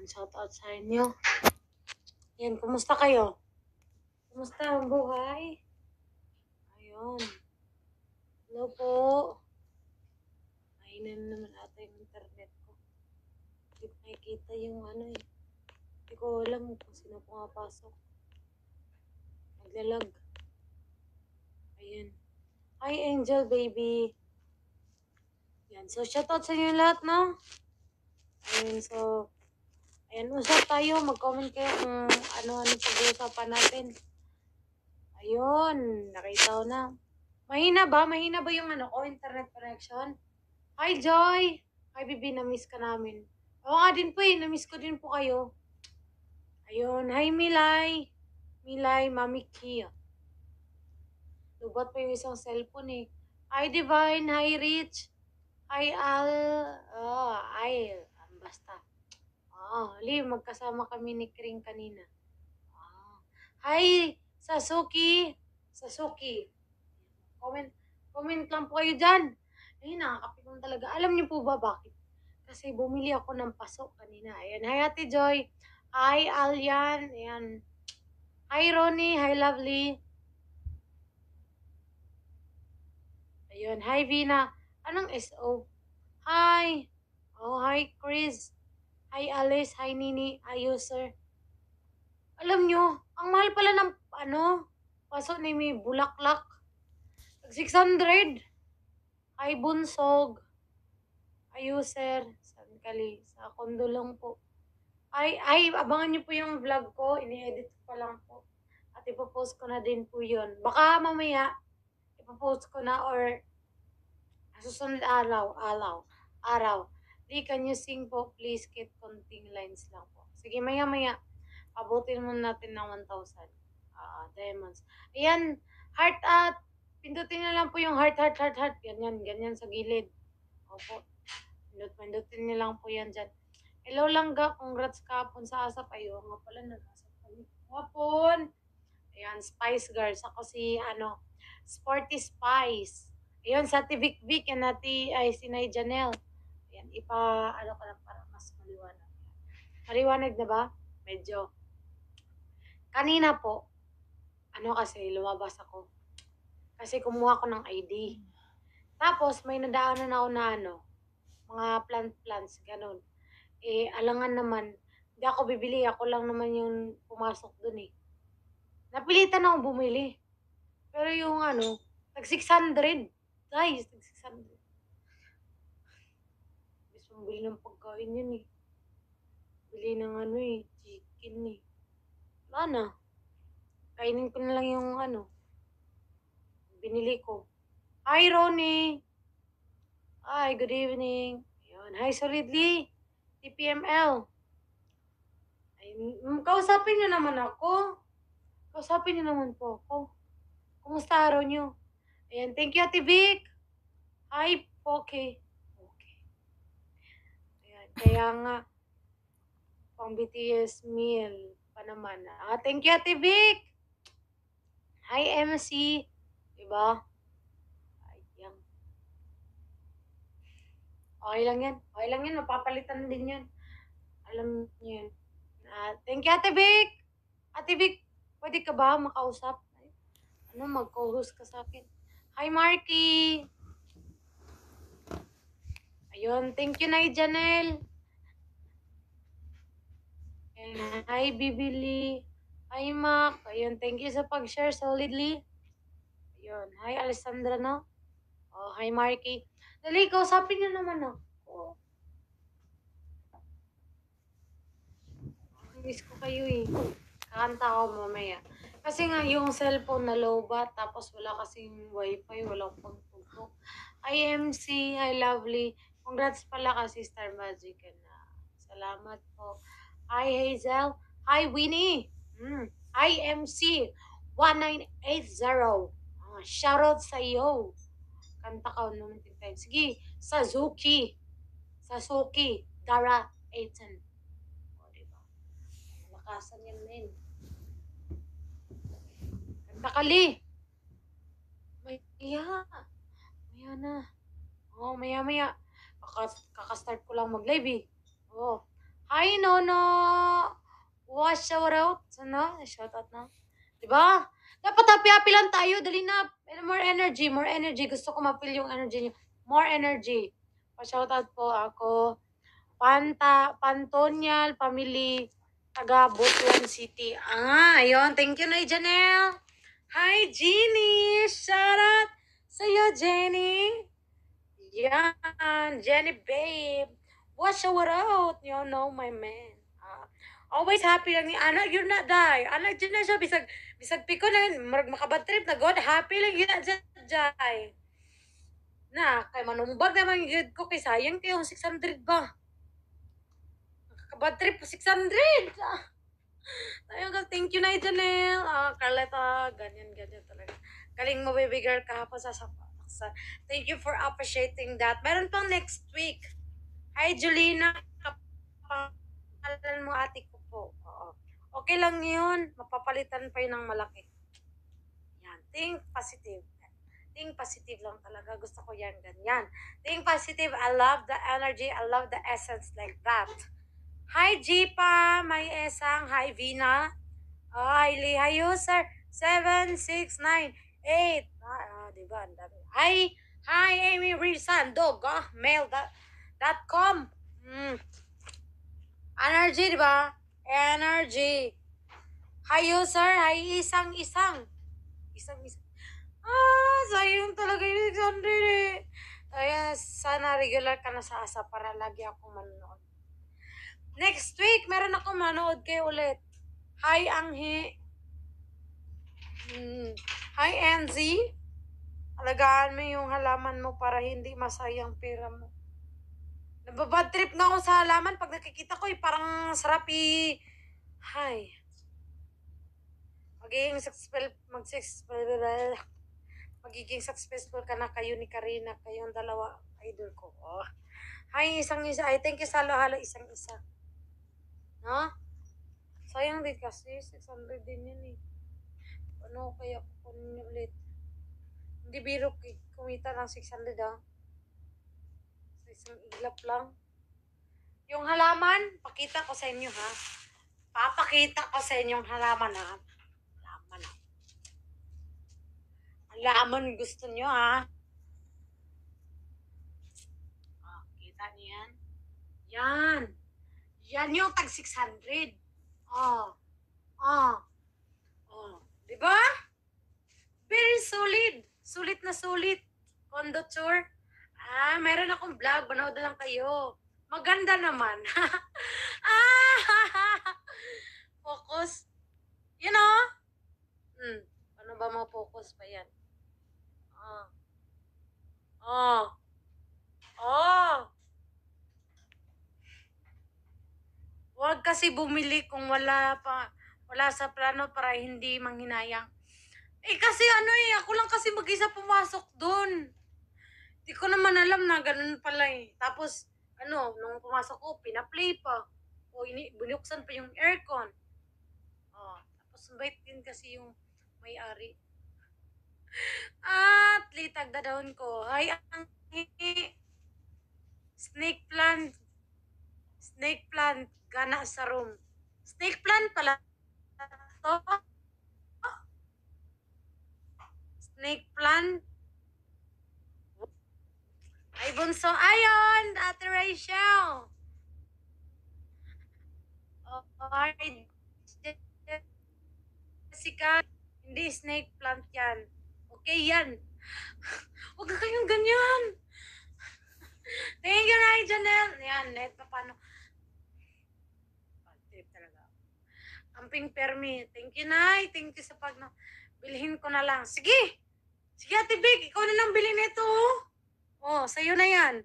Shout out sa inyo. Yan, kumusta kayo? Kumusta ang buhay? Ayun. Hello po. Ayun na naman ata yung internet ko. Hindi ko nakikita yung ano eh. Hindi ko alam kung sino pumapasok. Naglalag. Ayun. Hi Angel baby. Yan. So shoutout sa inyo lahat, no? Ayun, so ayan, usap tayo. Mag-comment kayo kung ano-ano pag-uusapan natin. Ayun, nakita ko na. Mahina ba? Mahina ba yung ano ko, internet connection? Hi Joy! Hi Bibi, na-miss ka namin. Oo nga din po eh, na-miss ko din po kayo. Ayun, hi Milay. Milay, Mami Kia. Lubat pa yung isang cellphone eh. Hi Divine, hi Rich. Hi Al. Oh, ay, basta. Magkasama kami ni Kring kanina. Hi, Sasuki. Sasuki. Comment lang po kayo dyan. Ay, nakakapikon talaga. Alam niyo po ba bakit? Kasi bumili ako ng paso kanina. Ayan, hi Ate Joy. Hi Alyan. Ayan. Hi Ronnie. Hi Lovely. Ayun, hi Vina. Anong SO? Hi. Oh, hi Chris. Hi Alice. Hi Nini. Hi User. Alam nyo, ang mahal pala ng paso ni may bulaklak. 600. Hi Bunsog. Hi User. Sankali. Sa kondo lang po. Ay, abangan nyo po yung vlog ko. Ini-edit ko pa lang po. At ipopost ko na din po yun. Baka mamaya, ipopost ko na or susunod araw. Can you sing po, please? Kit konting lines lang po. Sige, maya. Abutin mo natin ng 1,000 diamonds. Ayan, heart at pindutin na lang po yung heart. Ganyan sa gilid. Opo. Pindutin nyo lang po yan dyan. Hello Langga, congrats kapon sa asap. Ayaw nga pala, nag-asap kami. Kapon! Ayan, Spice Girls. Ako si, Sporty Spice. Ayun, sa Ate Vic Vic, yan si Nay Janelle. Ayan, ko lang para mas maliwanag. Maliwanag na ba? Medyo. Kanina po, kasi lumabas ako. Kasi kumuha ko ng ID. Tapos, may nadaanan ako na mga plants, ganun. Alangan naman, hindi ako bibili. Ako lang naman yung pumasok dun eh. Napilitan akong bumili. Pero yung nag-600. Guys, nag-600. Gusto mong bili ng pagkain yun eh. Bili ng chicken eh. Wala na. Kainin ko na lang yung binili ko. Hi, Ronnie! Hi, good evening. Ayun. Hi, Solidly. TPML. Ayun. Kausapin niyo naman ako. Kausapin niyo naman po ako. Kumusta araw niyo? Ayan. Thank you, Ate Vic. Hi, Poke. Ayan. Kaya nga, pang BTS meal pa naman. Thank you, Ate Vic. Hi, MC. Diba? Ayan. Okay lang yan. Mapapalitan din yan. Alam niyo yan. Thank you, Ate Vic. Ate Vic, pwede ka ba makausap? Mag-co-host ka sa akin. Hi, Marky. Ayun, thank you, Nay Janelle. Hi, Bibili. Hi, Mac. Ayun, thank you sa pag-share solidly. Ayun, hi, Alessandra, no? Oh, hi, Marky. Dali, kausapin niyo naman ako. Miss ko kayo eh. Kakanta ako mamaya. Kasi nga, yung cellphone na lowbat, tapos wala kasing wifi, walang pagtutok. Hi, MC. Hi, Lovely. Congrats pala kasi Star Magic. Salamat po. Hi, Hazel. Hi, Winnie. Hi, MC. 1980. Shoutout sa iyo. Kanta ka naman time. Sige, Sasuki. Dara 18. Lakasan yan din. Kanta kali. Maya na. Maya. Kakastart ko lang mag-live eh. Hi, Nono! Wash shout out. Ano? Shout out na. Diba? Dapat happy-happy lang tayo. Dali na. More energy, more energy. Gusto ko ma-feel yung energy niyo. More energy. Pa-shout out po ako. Pantonyal Family, taga Butuan City. Ayun. Thank you, Nay Janelle. Hi, Jeannie! Shout out sa'yo, Jenny! Yan, Jenny babe. What shout out? You know my man. Always happy lang ni anak yun na day. Anak dyan na siya. Bisag piko na yun. Makabad trip na God. Happy lang yun na dyan, day. Na, kay manumbag naman yun ko. Kay sayang kayo 600 ba? Makakabad trip 600. Ayun ka, thank you na Janelle. Carleta, ganyan talaga. Galing mo, baby girl, kahapon sa thank you for appreciating that. Meron pang next week. Hi, Julina. Kapangalan mo, ate ko po. Oo. Okay lang yun. Mapapalitan pa yun ng malaki. Yan. Think positive. Think positive lang talaga. Gusto ko yan, ganyan. Think positive. I love the energy. I love the essence like that. Hi, Jipa. May esang. Hi, Vina. Hi, Lee. Hi, user. 7698. Diba? Hi, Amy Rizan. Dog, mail.com. Energy, diba? Energy. Hi, user. Hi, isang. Sayang talaga yung 600 eh. Kaya sana regular ka na sa asa para lagi ako manonood. Next week, meron ako manood kayo ulit. Hi, Anghi. Hi, Enzi. Alagaan mo yung halaman mo para hindi masayang pera mo. Nababad trip nga ako sa halaman. Pag nakikita ko, parang sarap Hi. Magiging successful ka na kayo ni Karina. Kayong dalawa, idol ko. Oh. Hi, isang-isa. Ay, thank you sa halo-halo, isang-isa. No? Sayang din kasi, 600 din yun eh. Ano kaya kukunin niyo ulit? Hindi biro kumita ng 600 ah. Sa isang iglap lang. Yung halaman, pakita ko sa inyo ha. Papakita ko sa inyong halaman ha. Halaman gusto nyo ha. Kita niyo yan? Yan. Yan yung tag 600. Diba? Very solid. Sulit na sulit. Condo tour. Meron akong vlog. Manood na lang kayo. Maganda naman. Focus. You know? Ano ba ma-focus pa yan? Huwag kasi bumili kung wala sa plano para hindi manghinayang. Kasi ako lang kasi mag-isa pumasok doon. Di ko naman alam na ganun pala eh. Tapos, nung pumasok ko, pina-play pa. Binuksan pa yung aircon. Tapos, bait din kasi yung may-ari. At, litag da daon ko. Ay, ang snake plant, gana sa room. Snake plant pala to. Snake plant. Ay, bunso. Ayon, Ate Rachel. Ay, Jessica. Hindi snake plant yan. Okay yan. Huwag ka kayong ganyan. Thank you, Nay Janelle. Yan, net pa paano. Trip talaga. Amping permi. Thank you, Nay. Thank you sa bilhin ko na lang. Sige. Sige, Ate Big. Ikaw na lang bilhin ito. Sa'yo na yan.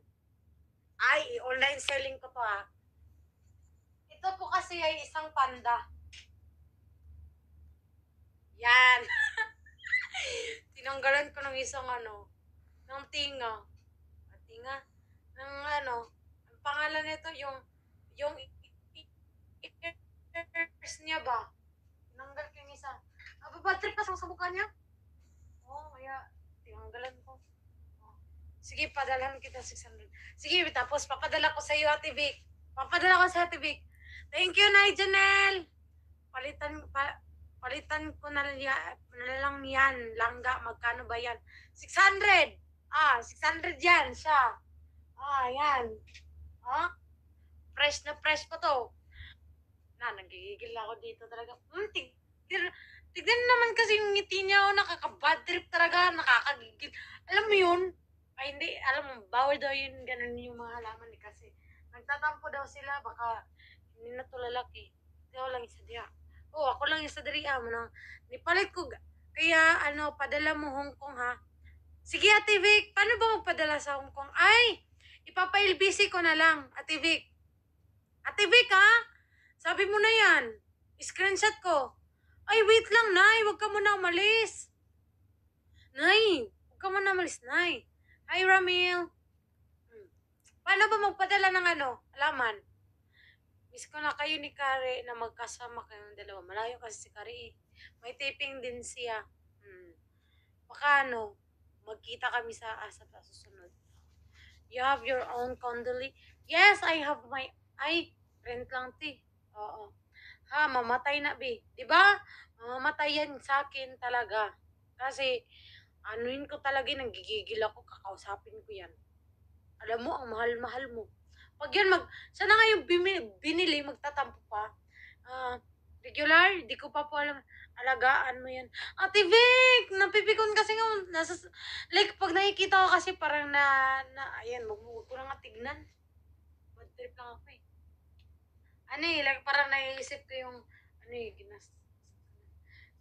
Ay, online selling ko to ha. Ito po kasi ay isang panda. Yan. Tinanggalan ko ng isang ng tinga. Ang pangalan nito yung ears niya ba? Tinanggal ko yung isa. Babatrip pa sa mukha niya? Kaya tinanggalan ko. Sige, padalhan kita 600. Sige, tapos papadala ko sa iyo, Ate Vic. Thank you, Nay Janelle. Palitan ko na lang yan. Langga, magkano ba yan? 600. 600 yan siya. Yan. Fresh na fresh pa to. Nagigigil ako dito talaga. Tignan naman kasi yung ngiti niya. Nakaka-bad trip talaga. Nakakagigil. Alam mo yun? Ay, hindi. Alam mo, bawal daw yun. Ganun yung mga halaman eh. Kasi nagtatampo daw sila. Baka hindi na to lalaki. Ikaw lang isa diya. Ako lang isa diri. Nipalit ko. Kaya, padala mo Hong Kong ha. Sige, Ate Vic. Paano ba magpadala sa Hong Kong? Ay, ipapa-LBC ko na lang, Ate Vic. Ate Vic, ha? Sabi mo na yan. Screenshot ko. Ay, wait lang, Nay. Huwag ka muna umalis. Nay, huwag ka muna umalis, Nay. Hi, Ramil. Paano ba magpadala ng alaman? Miss ko na kayo ni Kari na magkasama kayong dalawa. Malayo kasi si Kari eh. May taping din siya. Baka magkita kami sa susunod. You have your own condoli? Yes, I have my... Ay, rent lang ti. Oo. Mamatay na, be. Diba? Mamamatay yan sa akin talaga. Kasi, anuin ko talaga, nanggigigil ako, kakausapin ko yan. Alam mo, ang mahal-mahal mo. Pag yan, sana nga yung binili, magtatampo pa. Regular, di ko pa po alam. Alagaan mo yan. Ate Vic, napipikon kasi nga, like, pag nakikita ko kasi parang ayan, huwag ko na nga tignan. Bad trip lang ako eh. Like, parang naiisip ko yung,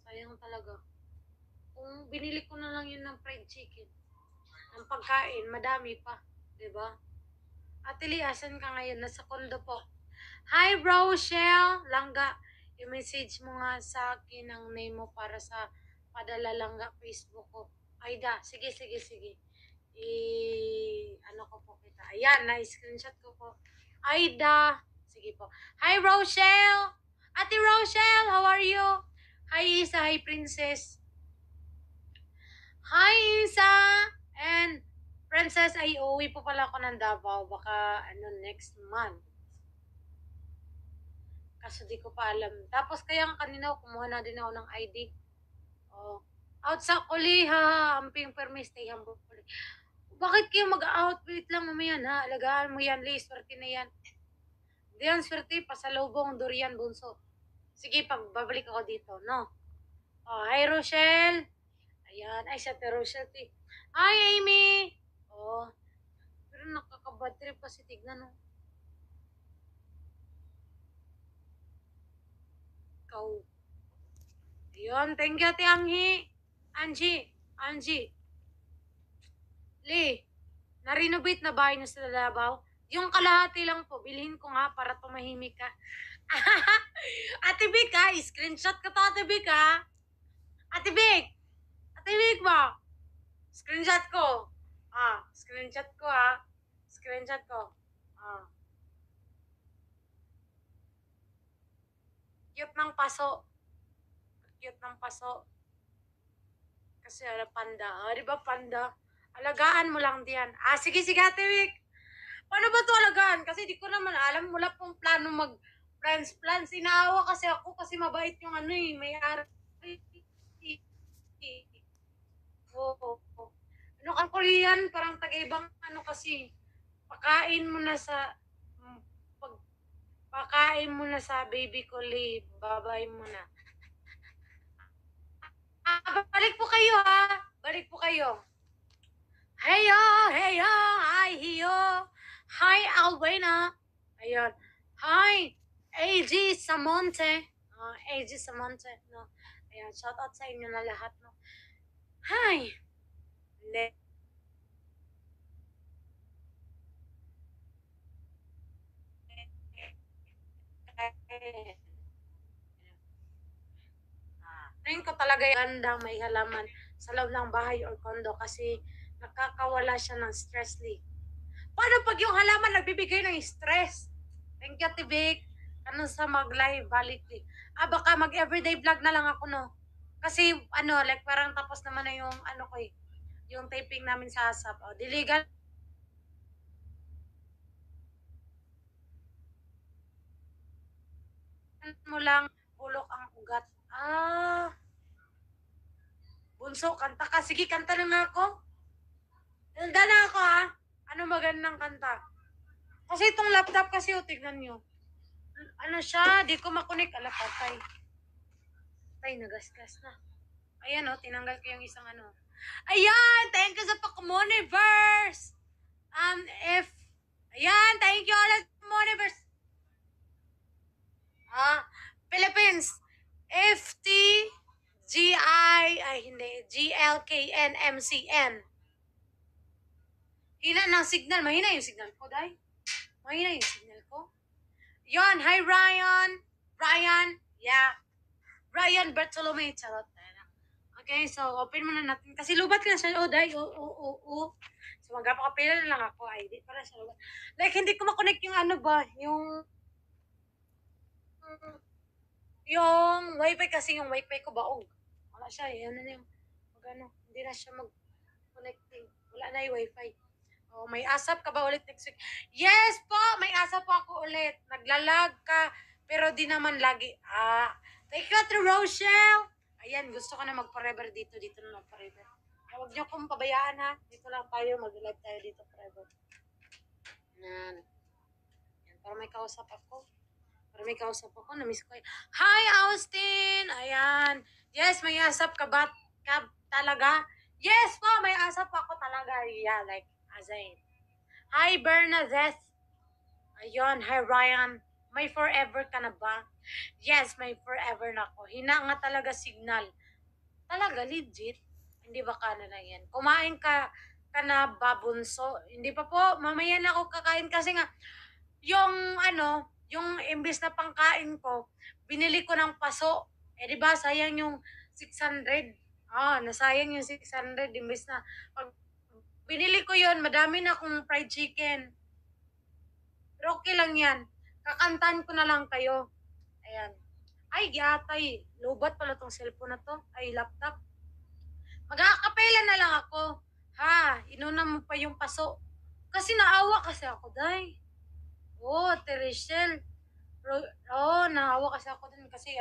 sayang talaga. Kung binili ko na lang yun ng fried chicken, ng pagkain, madami pa. Diba? Ate Lee, asan ka ngayon? Nasa kondo po. Hi, bro, Shell. Langga, i-message mo nga sa akin ang name mo para sa padala langga Facebook ko. Ayda, sige. Ko po kita. Ayan, na-screenshot ko po. Ayda. Sige po. Hi, Rochelle. Ate Rochelle, how are you? Hi, Isa. Hi, Princess. Hi, Isa. And Princess, ay uuwi po pala ako ng Davao. Baka, next month. Kaso di ko pa alam. Tapos kaya kanina kumuha na din ako ng ID. Out sa uli ha. Amping permis. Stay humble. Bakit kayo mag-out? Wait lang mamaya ha. Alagaan mo yan, Lee. Swerte na yan. Diyan, swerte. Pasalubong, durian, bunso. Sige, babalik ako dito, no? Hi, Rochelle. Ayan. Ay, sa Rochelle. Hi, Amy. Pero nakakabad trip kasi tignan, no? Ikaw. Ayun, thank you, Ate Angie. Lee, na-renovate na bahay niyo sa Davao? Yung kalahati lang po, bilhin ko nga para tumahimik ka. Ate Vic ha, screenshot ko to, Ate Vic ha. Ate Vic ba? Screenshot ko. Screenshot ko ha. Screenshot ko. Cute ng paso. Cute ng paso. Kasi panda. Di ba panda? Alagaan mo lang diyan. Sige, Ate Vic. Paano ba ito alagaan? Kasi di ko naman alam. Wala pong plano plans. Inaawa kasi ako kasi mabait yung may-ari. Ang Korean, parang taga-ibang kasi. Pakain mo na sa baby ko, Lee. Babay mo na. Balik po kayo ha. Balik po kayo. Heyo, hi, hiyo. Hi, Alwena. Ayun. Hi, AG Samonte. AG Samonte. No. Ayan, shout out sa inyo na lahat. No. Hi. Tingin ko talaga yung gandang may halaman sa loob ng bahay or kondo kasi nakakawala siya ng stress leak. Paano pag yung halaman nagbibigay ng stress? Thank you, Tibik. Ano sa mag-live, balik eh. Baka mag-everyday vlog na lang ako, no? Kasi, like parang tapos naman na yung, ko eh, yung taping namin sa ASAP. Diligan. mo lang, bulok ang ugat. Ah, bunso, kanta ka. Sige, kanta na nga ako. Kanta na ako ha. Ano magandang kanta? Kasi itong laptop kasi, tignan nyo. Ano siya, di ko makunik. Ala, patay. Patay, nagasgas na. Ayan tinanggal ko yung isang ano. Ayan, thank you sa Pokemoniverse. If, ayan, thank you ulit Pokemoniverse. Philippines. FT, hindi, GLKNMCN. Hina ng signal. Mahina yung signal ko, day. Mahina yung signal ko. Yon, hi Ryan. Ryan, yeah. Ryan Bartolome. Charot. Okay, so open muna natin. Kasi lubat lang siya. Day. So magpapakapila na lang ako. Ay, di para siya lubat. Like, hindi ko makonect yung ano ba, yung wifi kasi yung wifi ko baog. Wala siya. Yan na yung, hindi na siya mag-connecting. Wala na yung wifi. May asap ka ba ulit next week? Yes po, may asap po ako ulit. Naglalag ka, pero di naman lagi. Thank you to Rochelle. Ayan, gusto ko na mag-forever dito. Dito na mag-forever. Huwag niyo akong pabayaan ha. Dito lang tayo, mag-live tayo dito forever. Yan, para may kausap ako. Namiss ko. Hi, Austin! Ayan. Yes, may asap ka ba? Talaga? Yes po, may asap ako talaga. Yeah, like, Azain. Hi, Bernadette. Ayun, hi, Ryan. May forever ka na ba? Yes, may forever na ako. Hina nga talaga signal. Talaga, legit. Hindi ba ka na lang yan? Kumain ka na babunso. Hindi pa po, mamaya na ako kakain kasi nga, yung imbis na pangkain ko, binili ko ng paso. Di ba, sayang yung 600. Nasayang yung 600 imbis na pag binili ko yon, madami na akong fried chicken. Pero okay lang yan. Kakantahan ko na lang kayo. Ayan. Ay, gyatay. Lobat pala tong cellphone na to. Ay, laptop. Mag-aakapela na lang ako. Inuna mo pa yung paso. Kasi naawa kasi ako, day. Tereshel. Naawa kasi ako dun kasi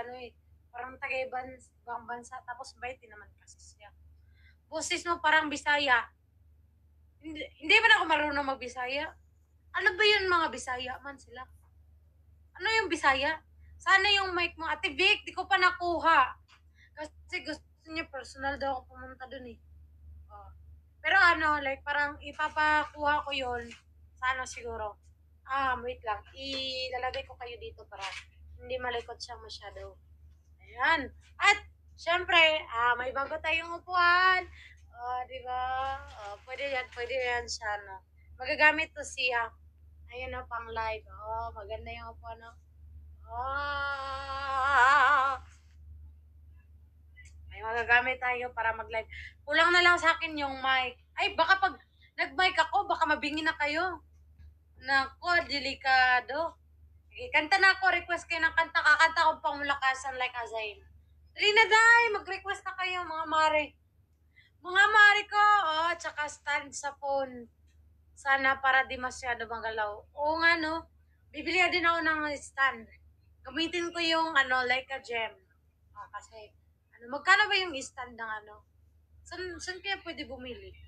parang ibang bansa. Tapos bait din naman kasi siya. Boses mo parang Bisaya. Hindi ba na ako marunong mag-Bisaya? Ano ba yun mga Bisaya man sila? Ano yung Bisaya? Sana yung mic mo. Ate Vic, di ko pa nakuha. Kasi gusto niya personal daw ako pumunta dun eh. Pero like parang ipapakuha ko yun. Sana siguro. Wait lang. Ilalagay ko kayo dito para hindi malikot siya masyado. Ayan. At, syempre, may bago tayong upuan. Di ba? Pwede yan siya, no? Magagamit to siya. Ayun na, pang live. Maganda yung upuan, no? May magagamit tayo para mag-live. Kulang na lang sa akin yung mic. Ay, baka pag nag-mic ako, baka mabingin na kayo. Nako, delikado. Kanta na ako, request kayo ng kanta. Kakanta ko pang mulakasan like Azain. Dali na, day, mag-request na kayo, mga mare. Mga mare ko, tsaka stand sa phone. Sana para di masyado magalaw. Oo nga, no? Bibili din ako ng stand. Gamitin ko yung, like a gem. Kasi, magkano ba yung stand ng Saan kaya pwede bumili?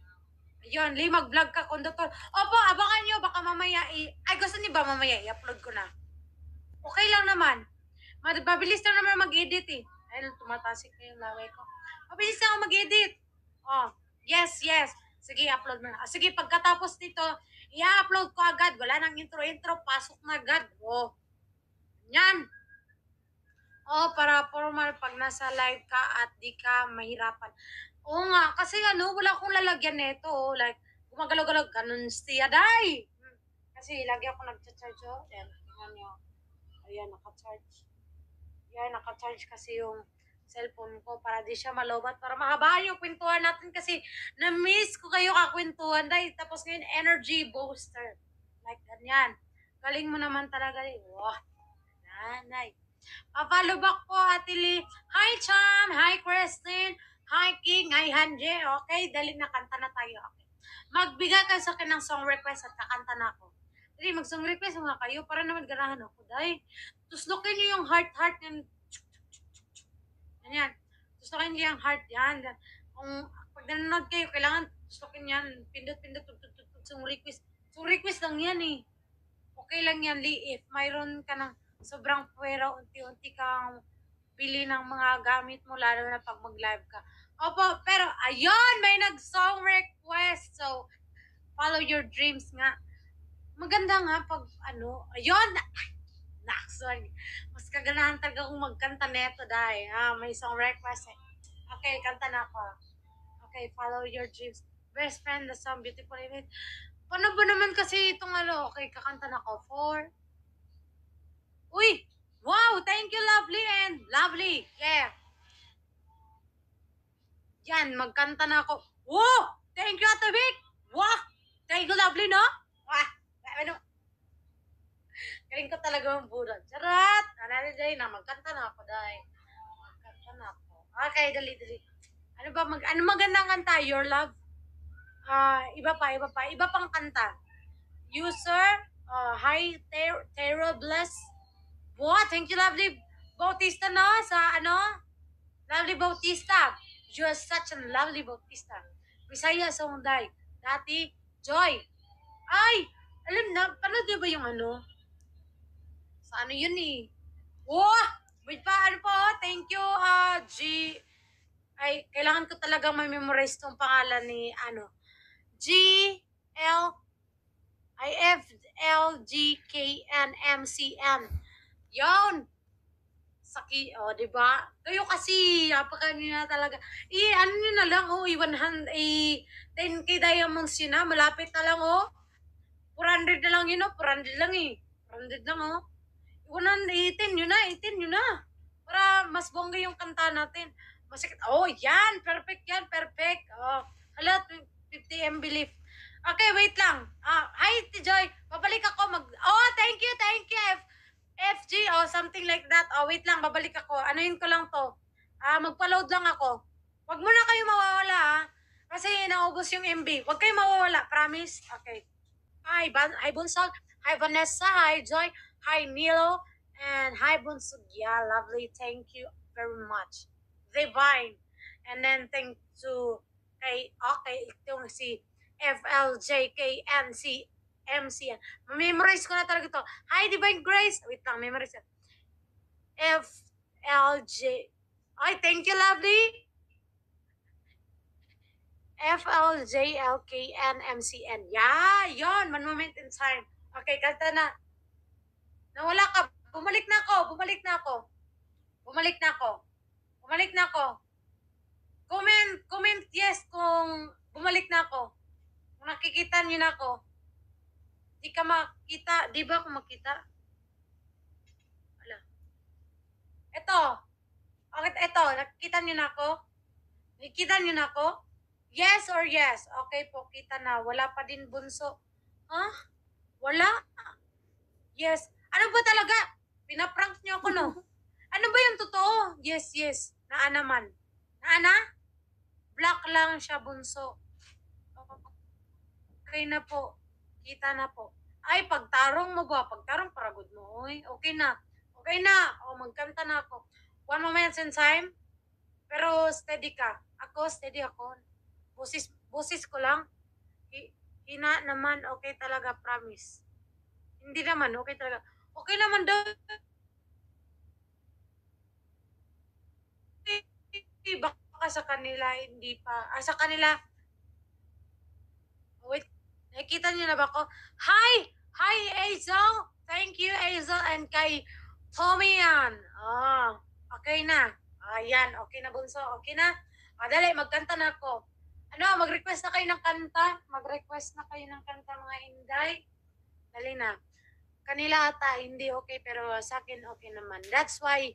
Ayun, mag-vlog ka, conductor. Opo, abangan nyo, baka mamaya ay, gusto niyo ba mamaya i-upload ko na? Okay lang naman. Mabilis lang naman mag-edit eh. Ayun, tumatasik na yung laway ko. Mabilis lang mag-edit. Yes. Sige, upload mo na. Sige, pagkatapos nito, i-upload ko agad. Wala nang intro, pasok na agad. Yan. Para formal pag nasa live ka at di ka mahirapan. Oo nga, kasi wala akong lalagyan nito. Like, gumagalaw-galaw, ganun siya, day. Kasi lagi ako nag-charge, Yan, tingnan nyo. Ayan, naka-charge. Yan, naka-charge kasi yung cellphone ko para di siya malobat. Para mahabaan yung kwentuhan natin kasi na-miss ko kayo kakwentuhan, day. Tapos ngayon, energy booster. Like, ganyan. Galing mo naman talaga, day. Nanay. Papalo back po, Ate Lee. Hi, Cham. Hi, Christine. Hi, King. Hi, Hanje. Okay, dali na kanta na tayo. Okay. Magbigay ka sa akin ng song request at kakanta na ako. Dali, mag-song request mga kayo para naman ganahan ako, day. Tuslukin nyo yung heart yan. Yan. Tuslukin nyo yung heart yan. Kung pag nanonood kayo, kailangan tuslukin yan. Pindot, sung request. Sung request lang yan eh. Okay lang yan, Lee. If mayroon ka ng sobrang pwera, unti-unti kang bili ng mga gamit mo, lalo na pag mag-live ka. Opo, pero ayun, may nag-song request. So, follow your dreams nga. Maganda nga pag ayun, sorry. Mas kaganahan talaga kung magkanta neto dahil. May song request eh. Okay, kanta na ako. Okay, follow your dreams. Best friend, the song, beautiful image. Paano ba naman kasi itong okay, kakanta na ako. 4. Uy! Wow! Thank you, lovely and lovely. Yeah. Yan, magkanta na ako. Wow! Thank you, Ate Vic! Wow! Thank you, lovely, no? Ano? Galing ko talaga ang bulan. Charot! Nanay na, magkanta na ako dahil. Magkanta na ako. Okay, dali. Ano magandang kanta? Your love? Iba pang kanta. User, hi, Tero Bless. Wow, thank you, lovely Bautista, no? Sa Lovely Bautista. You are such a lovely Bautista. Bisaya Sonday. Dati, Joy. Ay, alam na, paano ba yung sa yun eh. Wow! Wait pa, thank you, G. Ay, kailangan ko talagang may memorize tong pangalan ni, G, L, I, F, L, G, K, N, M, C, N. Yon! diba? Kayo kasi, kanina talaga. Ano nyo na lang, 10K diamonds yun na, malapit na lang, 400 na lang yun, 400 lang 400 lang, 118 yun na, 18 yun na. Para mas bongga yung kanta natin. Masakit. Yan, perfect yan, perfect. Hala, 50 MB lift. Okay, wait lang. Hi, Joy. Babalik ako thank you, FG, something like that. Wait lang, babalik ako. Anuhin ko lang to. Magpa-load lang ako. Wag mo na kayo mawawala, kasi naubos yung MB. Wag kayo mawawala, promise? Okay. Hi, Bunsog. Hi, Vanessa. Hi, Joy. Hi, Nilo. And hi, Bunsog. Yeah, lovely. Thank you very much. Divine. And then thank to itong si FLJKNC MCN. Memorize ko na talaga to. Hi, Divine Grace. Wait lang, memorize ko. FLJ. Ay, thank you, lovely. FLJLKNMCN. Yeah, yon. One moment in time. Okay, kanta na. Nawala ka. Bumalik na ako. Comment yes kung bumalik na ako. Kung nakikita niyo na ako. Di ka makita. Di ba kung makita? Wala. Ito. Ito. Nakikita niyo na ako? Yes or yes? Okay po, kita na. Wala pa din, bunso. Wala? Yes. Ano ba talaga? Pinaprank niyo ako, no? Ano ba yung totoo? Yes. Naa naman. Black lang siya, bunso. Okay na po. Kita na po. Ay, pagtarong mo ba? Pagtarong paragod mo. Okay na. Magkanta na ako. One moment in time. Pero steady ka. Steady ako. Busis ko lang. Hina naman, okay talaga, promise. Hindi naman, okay talaga. Okay naman daw. Baka sa kanila, hindi pa. Sa kanila, wait, nakikita niyo na ba ako? Hi, Azel. Thank you, Azel, and kay Tommy yan. Okay na. Ayan, okay na, bunso. Okay na. Dali, magkanta na ako. Mag-request na kayo ng kanta? Mga Inday? Dali na. Kanila ata, hindi okay, pero sa akin okay naman. That's why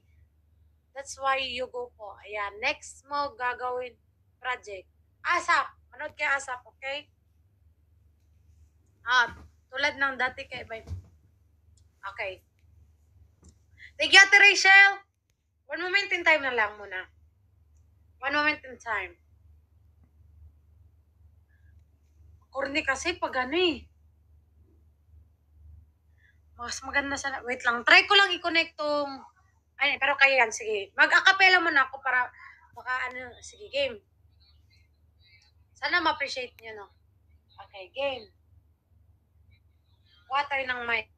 you go po. Ayan, next mo gagawin project. ASAP. Manood kay ASAP, okay? Tulad ng dati kay Bay. Okay. Thank you, Ate Rachel. One moment in time na lang muna. One moment in time. Corny kasi pag Mas maganda sana. Wait lang. Try ko lang i-connect tong... Ay, pero kaya yan. Sige. Mag-acapella muna ako para baka ano. Sige, game. Sana ma-appreciate nyo, no? Okay, game. Water ng mic.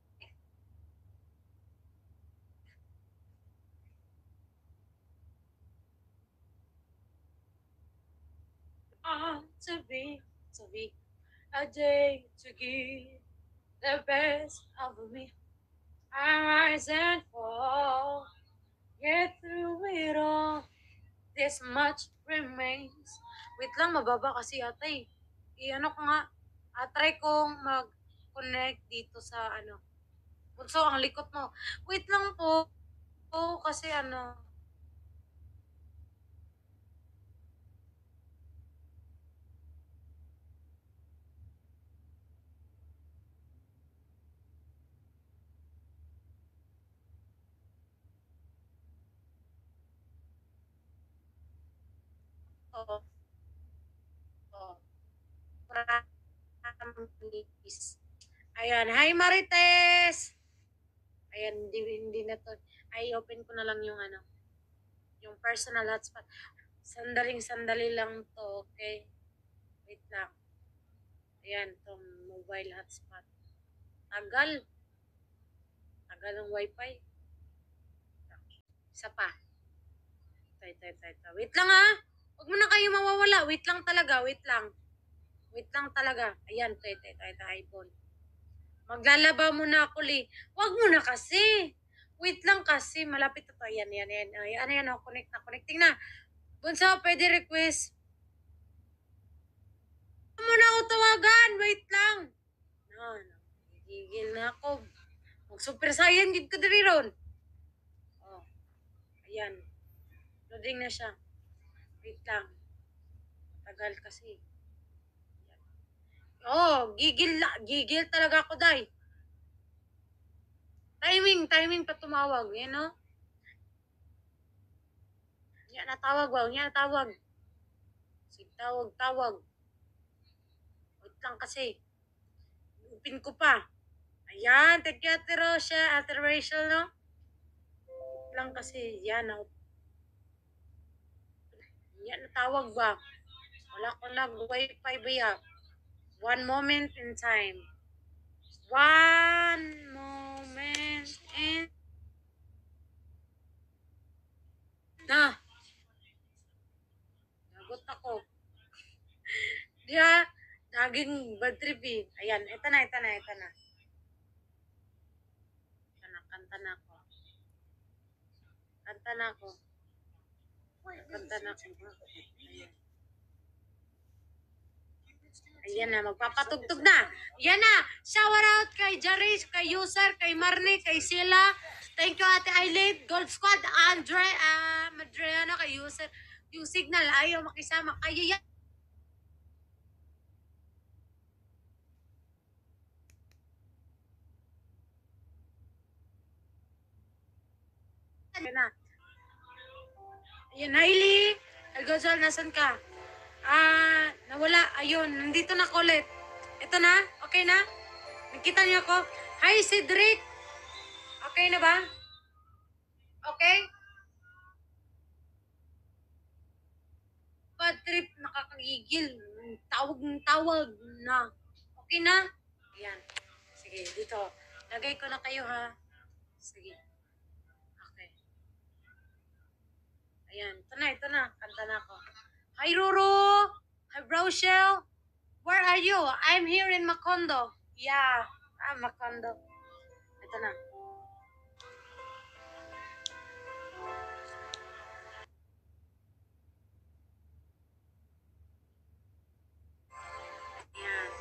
To be a day to give the best of me. I rise and fall, get through it all. This much remains. Wait lang, mababa kasi ata eh. I-ano ko nga. Try kong mag-connect dito sa ano. Bunso, ang likot mo. Wait lang po. Kasi ano. Oh, oh. Promise. Ayan. Hi, Marites! Ayan, hindi na to. Ay, open ko na lang yung ano. Yung personal hotspot. Sandali lang to, okay? Wait lang. Ayan, tong mobile hotspot. Tagal. Tagal ng wifi. Isa pa. Wait lang ha. Huwag mo na kayo mawawala. Wait lang talaga. Wait lang. Wait lang talaga. Ayan, iPhone. Maglalaba muna ako, Li. Huwag mo na kasi. Wait lang kasi. Malapit na to. Ayan. Ayan, oh, connect na. Connecting na. Bunso, pwede request. Huwag mo na ako tawagan. Wait lang. No. Gigil na ako. Mag-super saiyan gid ko diri ron. Oh. Ayan. Loading na siya. Wait lang. Tagal kasi. Oh, gigil talaga ako, day. Timing pa tumawag, you know? Yan natawag, wow, yan natawag. Sige, tawag. Wait lang kasi. Upin ko pa. Ayan, thank you, Ate Rosia, Ate Rachel, no? Wait lang kasi, yan, yan natawag ba? Wala ko nag-wifi ba yan? One moment in time. One moment in... Na! Nagot ako. Diya, naging bad trip eh. Ayan, ito na. Kanta na ako. Kanta na ako. Ayan na, magpapatugtog na. Ayan na, shout out kay Jarice, kay User, kay Marnie, kay Sila. Thank you, Ate Aileen, Gold Squad, Madreano, kay User. Yung signal, ayaw makisama. Kaya yan. Ayan na. Ayan, Hailey. Algozal, nasan ka? Nawala. Ayun, nandito na ko ulit. Ito na? Okay na? Nakita niyo ako? Hi, Cedric! Okay na ba? Okay? Bad trip, nakakagigil. Tawag na. Okay na? Ayan. Sige, dito. Lagay ko na kayo ha. Sige. Okay. Ayan. Ito na. Kanta na ako. Hi, Ruru! Hi, Broshel! Where are you? I'm here in Macondo. Yeah. Macondo. Ito na. Ayan.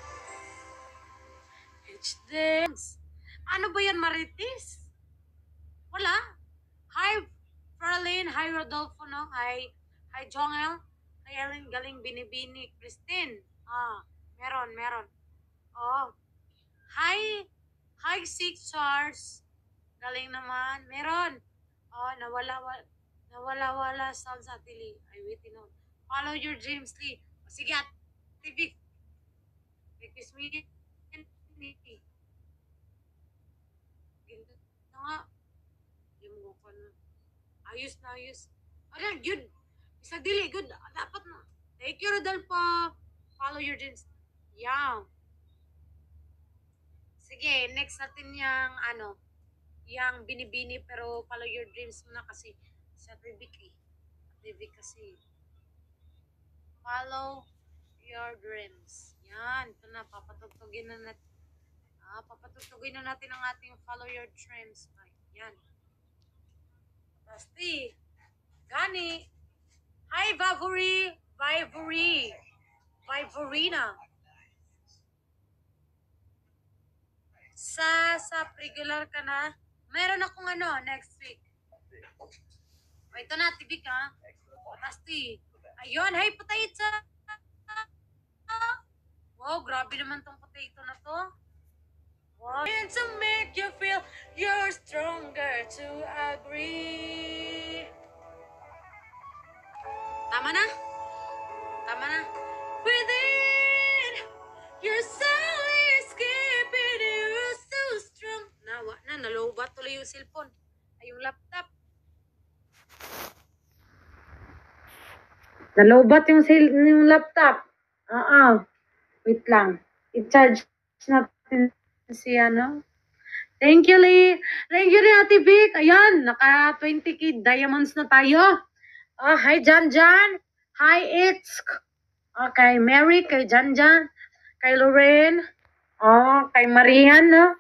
H-Dance. Ano ba yan, Marites? Wala. Hi, Ferlin. Hi, Rodolfo, no? Hi, Jongel. Hi, Ellen. Galing binibini. Christine. Meron. Oh. Hi, Six Stars. Galing naman. Meron. Oh, nawala sa Tili. Ay, wait, no. Follow your dreams, Lee. Sige, at TV. Request me. nga. Yung mo ko na. Ayos na ayos. Ano, good. Isa dili, good. Dapat na. Take your dal pa. Follow your dreams. Yeah. Sige, next natin yung ano, yung binibini pero follow your dreams muna kasi sa Rivik eh. Rivik kasi. Follow your dreams. Yan, ito na, papatugtugin na natin. Papatugtugin na natin ang ating follow your dreams. Ay, yan. Basti. Gani. Hi, Vavory. Vivory. Vivorina. Sa regular ka na. Meron akong ano, next week. O, ito na, tibik ha. Basti. Ayun, hi, potato. Wow, grabe naman tong potato na to. Wow. And to make you feel you're stronger to agree. Tama na? Tama na? Within your soul is keeping you so strong. Nawa na, nalobat tuloy yung cellphone. Ay, yung laptop. Nalobat yung laptop. Wait lang. I-charge natin si ano. Thank you, Lee. Thank you, Ate Vic. Ayan, naka 20k diamonds na tayo. Hi, Janjan. Hi, Itsk. Kay Mary, kay Janjan, kay Lorraine. Kay Marian, no?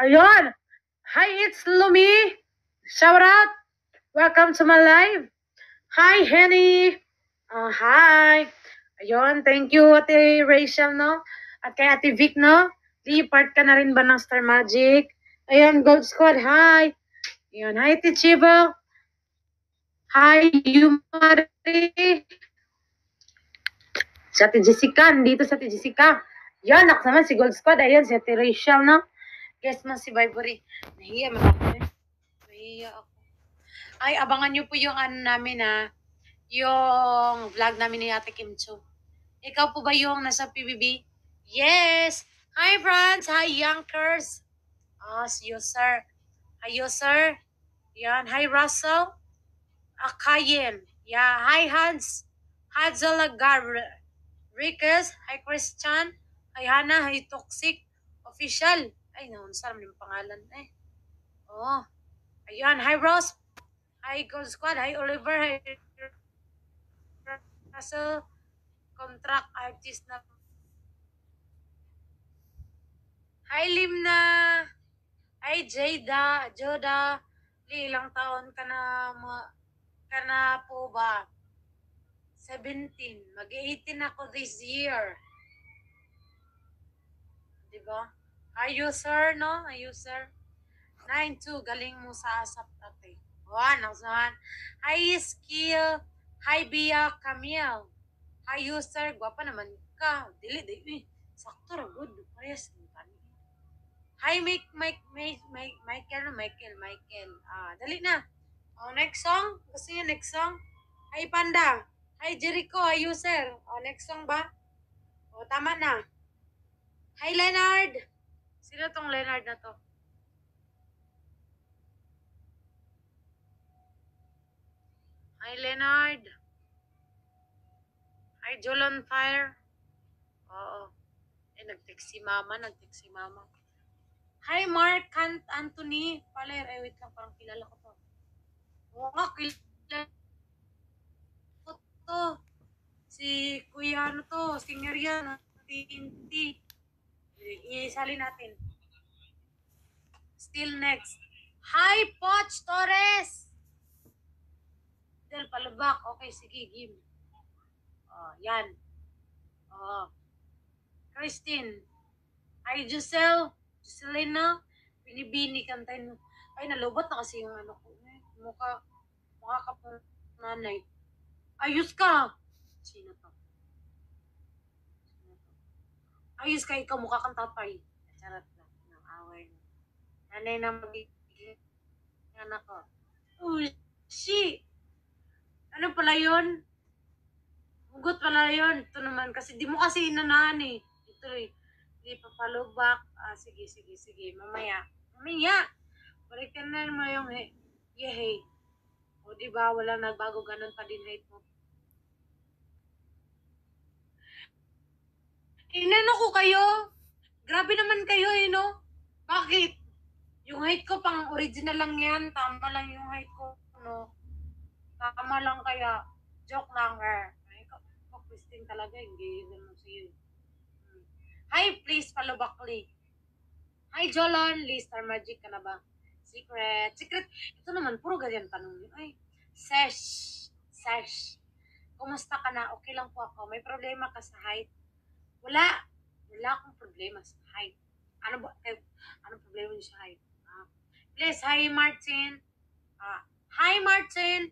Ayun. Hi, it's Lumi. Shout out. Welcome to my live. Hi, Henny. Hi. Ayun, thank you, Ate Rachel, no? At kay Ate Vic, no? Part ka na rin ba ng Star Magic? Ayun, Gold Squad, hi. Ayun, hi, Ate Chivo. Hi, Yumari. Si Ate Jessica, dito sa Ate Jessica. Yan, ako naman si Gold Squad. Ayun, si Ate Rachel, no? Guess mo si Vibory. Nahiya mo ako, eh. Nahiya ako. Ay, abangan nyo po yung ano namin, yung vlog namin ni Ate Kim Cho. Ikaw po ba yung nasa PBB? Yes! Hi, friends! Hi, Youngers! See you, sir. Hi, you, sir. Yan. Hi, Russell. Akayin. Yeah. Hi, Hans. Hadzalagar. Ricus. Hi, Christian. Hi, Hannah. Hi, Toxic. Official. Ay, naunsa naman yung pangalan. Ayan. Hi, Ross. Hi, Gold Squad. Hi, Oliver. Hi, Russell. Contract artist na. Hi, Limna. Hi, Jada. Joda. Ilang taon ka na po ba? 17. Mag-18 ako this year. Diba? Are you, sir, no? Are you, sir? 9-2. Galing mo sa asap tate. Naksahan. Hi, Skill. Hi, Bia Camille. Hi, you, sir. Gwapa naman ka. Dili. Sakto ra good. Parehas. Hi, Michael. Dali na. Next song. Gusto niyo next song? Hi, Panda. Hi, Jericho. Hi, you, sir. Next song ba? Tama na. Hi, Leonard. Sino tong Leonard na to? Hi, Leonard. Hi, Jolon Fire. Oo. Nag-text si Mama. Hi, Mark Anthony. Paler. Wait lang. Parang kilala ko to. Kilala ko to. Si Kuya ano to. Singer yan. TNT. Isali natin. Still next. Hi, Poch Torres. Del Palubak. Okay, sige, game. Yan. Christine. Hi, Jocelyn. Binibini kantayin mo. Ay, nalobot na kasi yung ano ko. Mukha ka po nanay. Ayos ka. Sino to? Ayos ka, ikaw mukha kang tatay. Charot lang. Nang away. Nanay na magiging anak ko. Shit. Ano pala yun? Hugot pala yun. Ito naman. Kasi di mo kasi inanahan eh. Ito eh. Hindi pa palubak. Sige. Mamaya. Balikan na mo yung hate. O di ba wala nagbago, ganun pa din hate mo. Inano ko kayo? Grabe naman kayo no? Bakit? Yung height ko pang original lang yan. Tama lang yung height ko. No? Tama lang kaya. Joke lang Ay, Christine talaga. Hindi naman sa'yo. Hi, please follow Bakli. Hi, Jolon. Star Magic ka na ba? Secret. Ito naman, puro ganyan tanong yun. Ay, Sesh. Kumusta ka na? Okay lang po ako. May problema ka sa height? Wala. Wala akong problema sa height. Ano problema niyo sa height? Please, hi Martin. Hi Martin.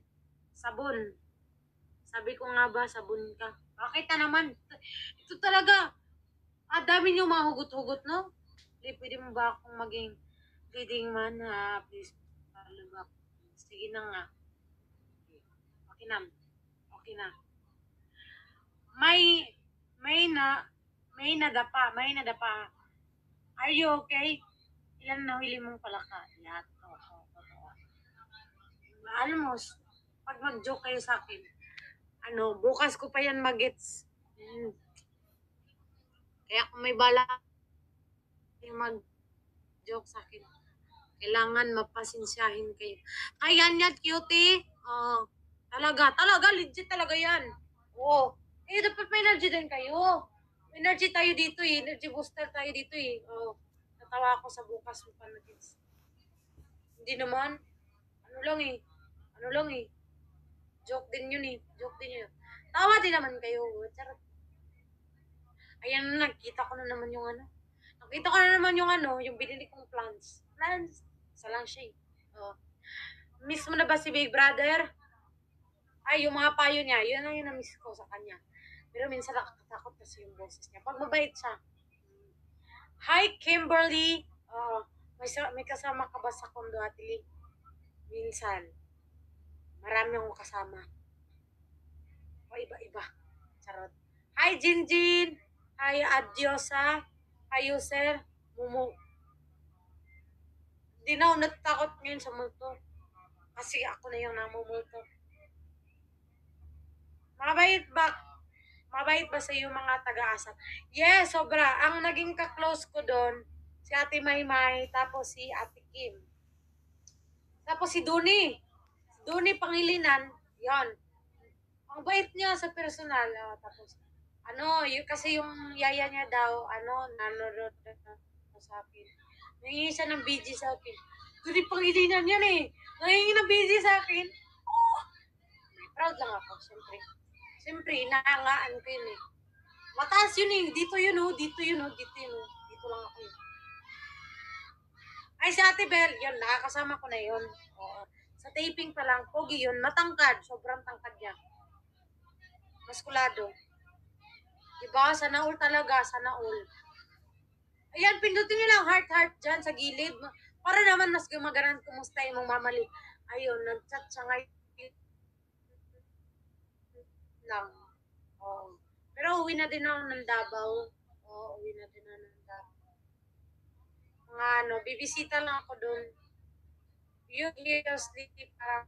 Sabon. Sabi ko nga ba, sabon ka. Bakit na naman? Ito talaga. Dami niyo mahugot-hugot, no? Pwede mo ba akong maging leading man, please? Sige na nga. Okay na. Okay na. May nadapa. Are you okay? Ilan na hili mong palaka? Lahat. Alam mo, pag mag-joke kayo sa akin, bukas ko pa yan magets. Kaya kung may bala yung mag-joke sa akin, kailangan mapasensyahin kayo. Kaya yan, cutie. Talaga, legit talaga yan. Oo. Dapat may energy din kayo. Energy tayo dito energy booster tayo dito natawa ako sa bukas mo pa natin. Hindi naman. Ano lang joke din yun tawa din naman kayo. Charot. Ayan, nakita ko na naman yung yung binili kong plants. Isa lang siya Miss mo na ba si Big Brother? Ay, yung mga payo niya, yun ang na-miss ko sa kanya. Pero minsan nakakatakot kasi yung boses niya. Pag mabait siya. Hi, Kimberly. May kasama ka ba sa kondo, Atili? Minsan. Marami akong kasama. Iba-iba. Charot. Hi, Jinjin. Hi, Adiosa. Hi, User. Mumu. Di na ako natakot ngayon sa multo. Kasi ako na yung namumulto. Mabait ba sa iyo mga taga-asap? Yes, sobra. Ang naging ka-close ko doon, si Ate Maymay, tapos si Ate Kim. Tapos si Duni. Duni Pangilinan, yon. Ang bait niya sa personal. Tapos, kasi yung yaya niya daw, nanonood sa akin. Nangingi siya ng BG sa akin. Duni Pangilinan yan Nangingi ng BG sa akin. Proud lang ako, siyempre. Siyempre, inaangaan ko yun Mataas yun Dito yun Dito lang ako Ay, si Ate Bel, yun, nakakasama ko na yun. Oo. Sa taping pa lang, pogi yun, matangkad, sobrang tangkad niya. Maskulado. Diba? Sana all talaga, sana all. Ayan, pindutin nyo lang heart dyan sa gilid. Para naman mas gumagaran kumusta yung mamali. Ayun, nag-chat siya ngayon lang. Oo. Pero uwi na din ako ng Davao. Uwi na din ako ng Davao. Bibisita lang ako doon. Yun, sleep para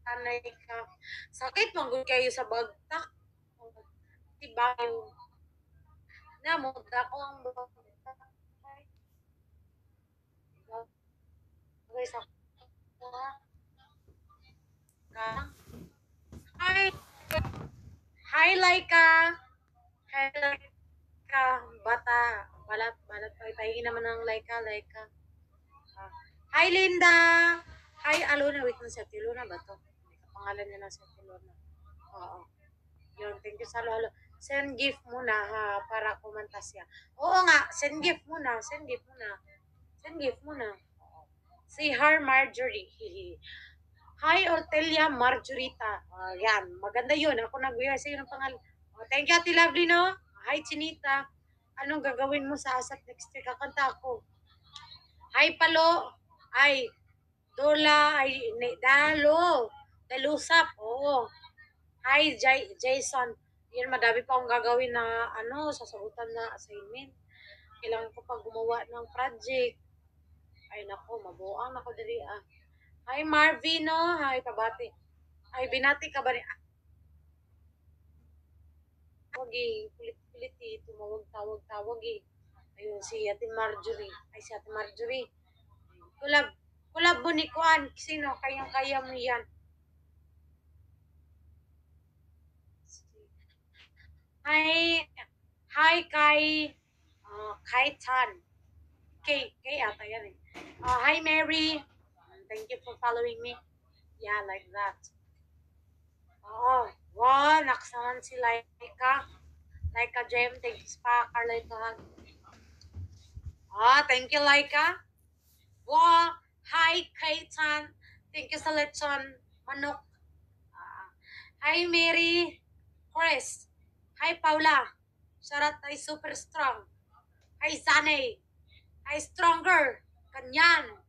tanay ka. Sakit, manggol kayo sa bagtak. Diba yung namuda ko ang bagtak. Okay, sa Hi, Laika. Hi, Laika. Balat. Pahingin naman ng Laika. Hi, Linda. Hi, Aluna. Wait mo si Ate Luna ba to? Pangalan niya na si Ate Luna. Oo. Yun, thank you sa lolo. Send gift muna para kumanta siya. Oo nga, send gift muna. Si her Marjorie. Hi, Ortelia Marjorita. Yan, maganda yun. Ako nagbigay sa iyo ng pangalan. Thank you, Ate Lovely, no? Hi, Chinita. Anong gagawin mo sa ASAP next week? Kakanta ako. Hi, Palo. Ay, Dola. Ay, Dalo. Dalusap. Oo. Hi, Jason. Yan, madami pa akong gagawin na, sasagutan na assignment. Kailangan ko pa gumawa ng project. Ay, nako, mabuang nako diri ah. Hi, Marvino. Hi, pabati. Ay, binati ka ba ni... Tawag eh. Kulit-kulit eh. Tumawag-tawag-tawag eh. Ayun, si Ate Marjorie. Ay, si Ate Marjorie. Kulab. Kulab mo ni Kuan. Sino? Kayang-kaya mo yan. Hi. Hi, Kai Tan. Kay ata yan eh. Hi, Mary. Thank you for following me. Yeah, like that. Oo. Wow, naksaman si Laika. Laika Jem, thank you pa. Carlito Hag. Thank you, Laika. Wow, hi, Kaitan. Thank you sa lechon. Manok. Hi, Mary. Chris. Hi, Paula. Sharat ay super strong. Hi, Zane. Hi, stronger. Kanyan.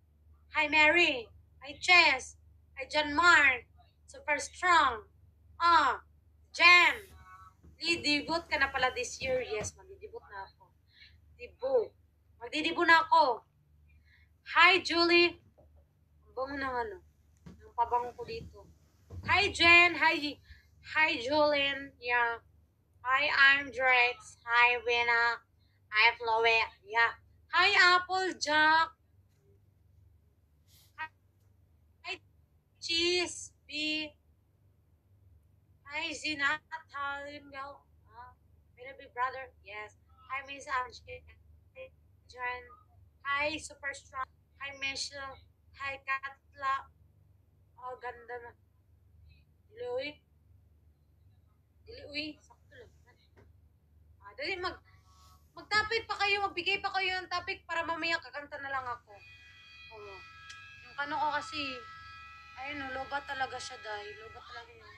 Hi, Mary. Hi, Chess. Hi, John Mark. Super strong. Jen. Didibot ka na pala this year. Yes, magdidibot na ako. Magdidibo na ako. Hi, Julie. Ang bango ng ano. Ang pabango ko dito. Hi, Jen. Hi, Julian. Yeah. Hi, I'm Drex. Hi, Vina. Hi, Chloe. Yeah. Hi, Applejack. Hi, Cheese. B. Hi, Zina. Talingo. Baby brother. Yes. Hi, Miss Angie. Hi, Jen. Hi, Super Strong. Hi, Michelle. Hi, Katla. Oh, ganda na. Dili, uy. Sakto lang. Dali, mag-topic pa kayo. Magbigay pa kayo ng topic para mamaya kakanta na lang ako. Oo. Yung kano ko kasi, ayun no, lobat talaga siya dahil. Lobat talaga yun.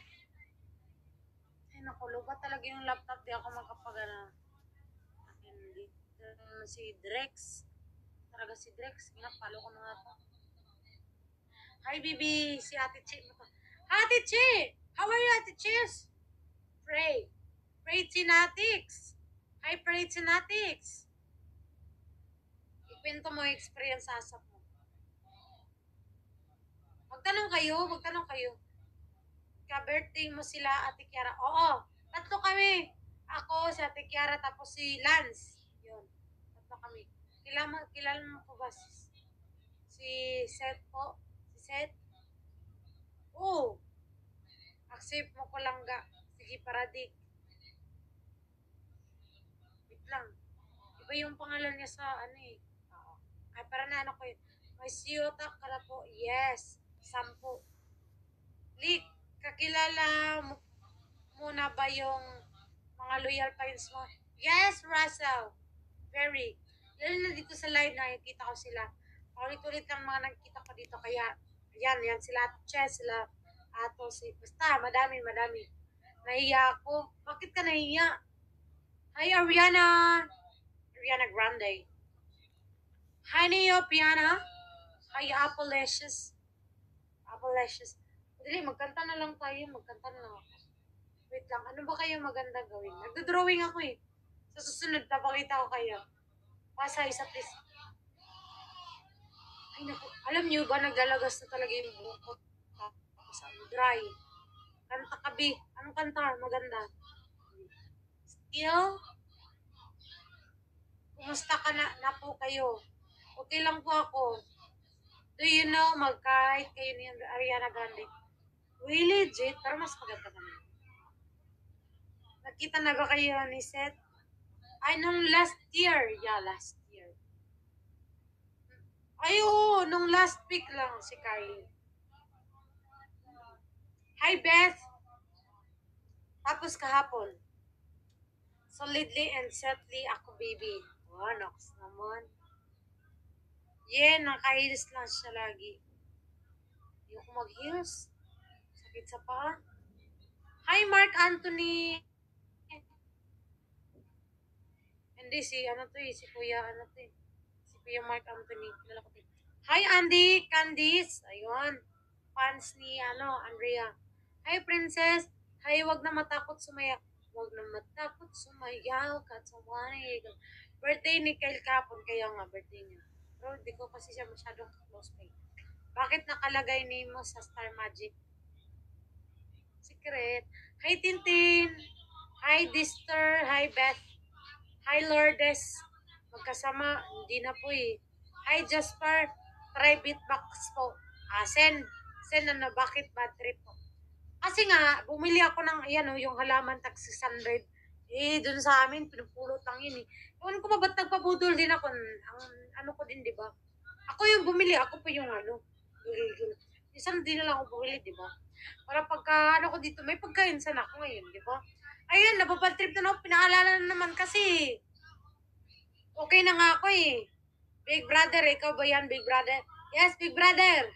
Ay naku, lobat talaga yung laptop. Di ako makapagana. Hindi. Si Drex. Talaga si Drex. Pinapalo ko na nga to. Hi, Bibi. Si Ate Chi. Ate Chi! How are you, Ate Chis? Pray. Pray Tinatics. Hi, Pray Tinatics. Ikwento mo yung experience sa asap mo. Magtanong kayo. Ka-birthday mo sila, Ate Kiara. Oo, tatlo kami. Ako, si Ate Kiara, tapos si Lance. Yun, tatlo kami. Kilala mo po ba si Seth po? Si Seth? Oo. Accept mo ko lang ga. Sige, paradig. Wait lang. Iba yung pangalan niya sa ano eh. Ay, para na ano ko yun. May siyota ka na po. Yes. 10. Lik, kakilala mo muna ba yung mga loyal fans mo? Yes, Russell. Very. Lalo na dito sa live, nakikita ko sila. Paulit-ulit ang mga nakikita ko dito. Kaya, yan sila Chess, sila Ato, basta, madami. Nahiya ako. Bakit ka nahiya? Hi, Ariana. Ariana Grande. Hi, Neo Piana. Hi, Appalicious. Dali, magkanta na lang tayo. Magkanta na lang ako. Wait lang, ano ba kayo maganda gawin? Nagdo-drawing ako eh. Sa susunod, papakita ko kayo. Pasa, isa please. Ay naku, alam niyo ba, naglalagas na talaga yung buhok ko. Tapos dry. Kanta kabi. Anong kanta? Maganda. Still, kumusta ka na po kayo? Okay lang po ako. Do you know, kahit kayo ni Ariana Grande. Really, legit, pero mas maganda naman. Nakita na ba kayo ni Seth? Ay, nung last year. Yeah, last year. Ay, oo, nung last week lang si Kylie. Hi, Beth. Tapos kahapon. Solidly and setly ako, baby. Oh, nox naman. Yeah, naka-heels lang siya lagi. Ayoko mag-heels. Sakit sa paa. Hi, Mark Anthony. Hindi, si Kuya, si Kuya Mark Anthony. Kilala ko din. Hi, Andy, Candice. Ayun. Fans ni, Andrea. Hi, Princess. Hi, wag na matakot sumayak. Wag na matakot sumayaw. Katsawanay. Birthday ni Kyle kapon. Kaya nga, birthday niya. Pero hindi ko kasi siya masyadong close friend. Bakit nakalagay name mo sa Star Magic? Secret. Hi, Tintin. Hi, Dister. Hi, Beth. Hi, Lourdes. Magkasama. Hindi na po eh. Hi, Jasper. Try beatbox po. Send. Send na bakit bad trip po. Kasi nga, bumili ako ng, ayan o, yung halaman tag 600. Dun sa amin, pinupulot lang yun eh. Ewan ko ba ba't nagpabudol din ako? Ang ano ko din, di ba? Ako yung bumili, ako pa yung ano. Isang din na lang ako bumili, di ba? Para pagka, ano ko dito, may pagkain sana ako ngayon, di ba? Ayun, nababaltrip na ako, pinaalala na naman kasi. Okay na nga ako eh. Big brother, ikaw ba yan, big brother? Yes, big brother.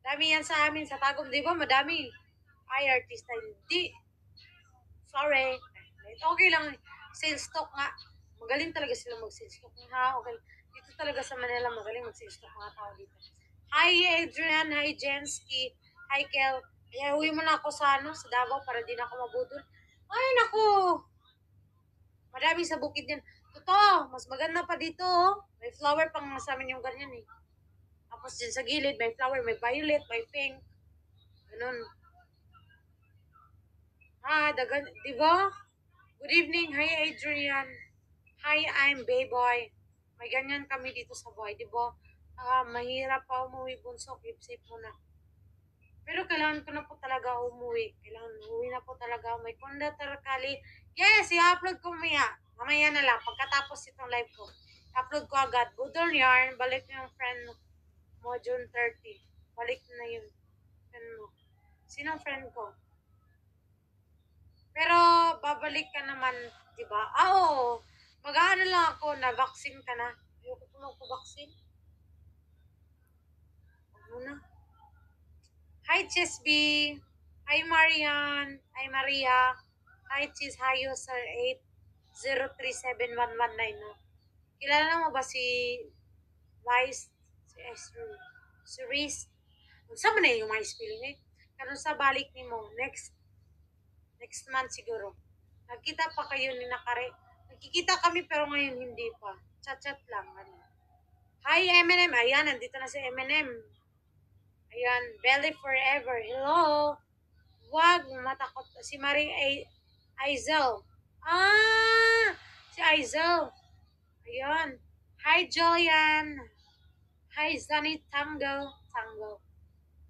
Dami yan sa amin, sa Tagum, di ba? Madami. Ay, artista, hindi. Sorry. Okay lang. Sales stock nga. Magaling talaga sila mag-sales stock. Ha, okay. Dito talaga sa Manila, magaling mag-sales stock mga tao dito. Hi, Adrian. Hi, Jensky. Hi, Kel. Kaya uwi mo na ako sa, sa Davao para di na ako mabudol. Ay, naku. Madami sa bukid yan. Totoo, mas maganda pa dito. May flower pang sa amin yung ganyan eh. Tapos dyan sa gilid, may flower, may violet, may pink. Ganun. Dagan, di ba? Good evening. Hi, Adrian. Hi, I'm Bayboy. May ganyan kami dito sa boy, di ba? Mahirap pa umuwi, bunso. Keep safe muna. Pero kailangan ko na po talaga umuwi. Kailangan umuwi na po talaga. May kunda tarakali. Yes, i-upload ko maya. Mamaya na lang. Pagkatapos itong live ko. Upload ko agad. Budol yarn. Balik yung friend mo June 30. Balik na yun. Friend mo. Sinong friend ko? Pero babalik ka naman, di ba? Oo. Mag-aano lang ako na vaccine ka na. Ayoko po magpa-vaccine. Ano na? Hi, Chesby. Hi, Marian. Hi, Maria. Hi, Chis. Hi, user 8037119. No? Kilala mo ba si Vice? Si Esther? Si Reese? Saan mo na yung my spelling eh? Karon sa balik ni mo. Next month siguro. Nagkita pa kayo ni Nakare. Nagkikita kami pero ngayon hindi pa. Chat-chat lang. Ano. Hi, M&M. Ayan, nandito na si M&M. Ayan, Belly Forever. Hello. Wag matakot. Si Marie Aizel. Si Aizel. Ayan. Hi, Julian. Hi, Zani Tango.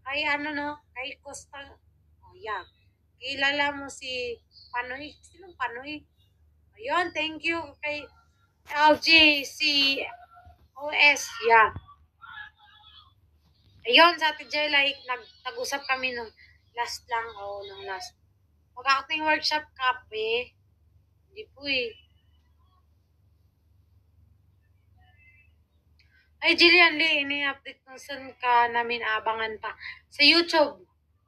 Hi, ano no? Hi, Costa. Oh, yeah. Kilala mo si Panoy. Sinong Panoy? Ayun, thank you kay LGCOS. Yeah. Ayun, sa Ate Joy, like, nag-usap kami nung last lang. Nung last. Mag-acting workshop kape. Hindi po eh. Ay, Jillian Lee, ini-update mo saan ka namin abangan pa. Sa YouTube.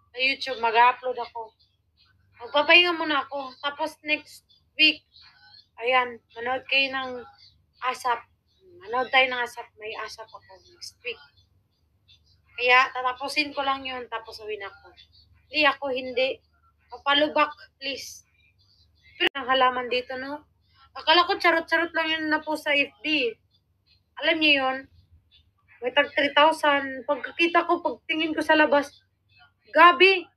Sa YouTube, mag-upload ako. Magpapahinga muna ako. Tapos next week, ayan, manood kayo ng ASAP. Manood tayo ng ASAP. May ASAP ako next week. Kaya tatapusin ko lang yun, tapos uwi na ako. Hindi. Papalubak, please. Pero ang halaman dito, no? Akala ko charot-charot lang yun na po sa FB. Alam niyo yun? May tag 3,000. Pagkakita ko, pagtingin ko sa labas, Gabi.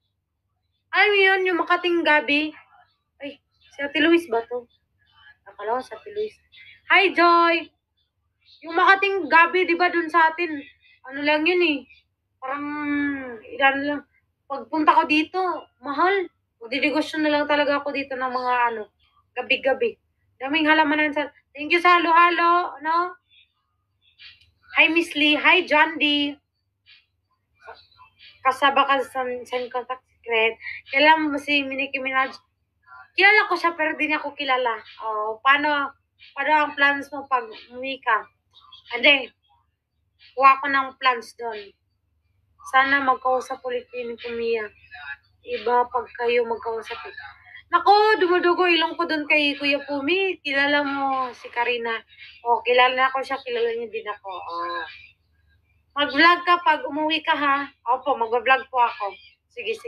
Alam niyo yun, yung Makating Gabi. Ay, si Ate Luis ba to? Akala ko si Ate Luis. Hi, Joy! Yung Makating Gabi, di ba dun sa atin? Ano lang yun eh. Parang, ilan lang. Pagpunta ko dito, mahal. Magdidegosyo na lang talaga ako dito ng mga gabi-gabi. Daming halamanan sa... Thank you sa halo-halo, no? Hi, Miss Lee. Hi, John D. Kasaba ka sa contact secret. Kailan mo si Nicki Minaj? Kilala ko siya pero di niya ako kilala. Paano ang plans mo pag umuwi ka? Hindi. Kuha ko ng plans doon. Sana magkausap ulit ni Kumiya. Iba pag kayo magkausap. Nako, dumudugo ilong ko doon kay Kuya Pumi. Kilala mo si Karina. Kilala na ako siya. Kilala niya din ako. Mag-vlog ka pag umuwi ka ha. Opo, mag-vlog po ako. Sige.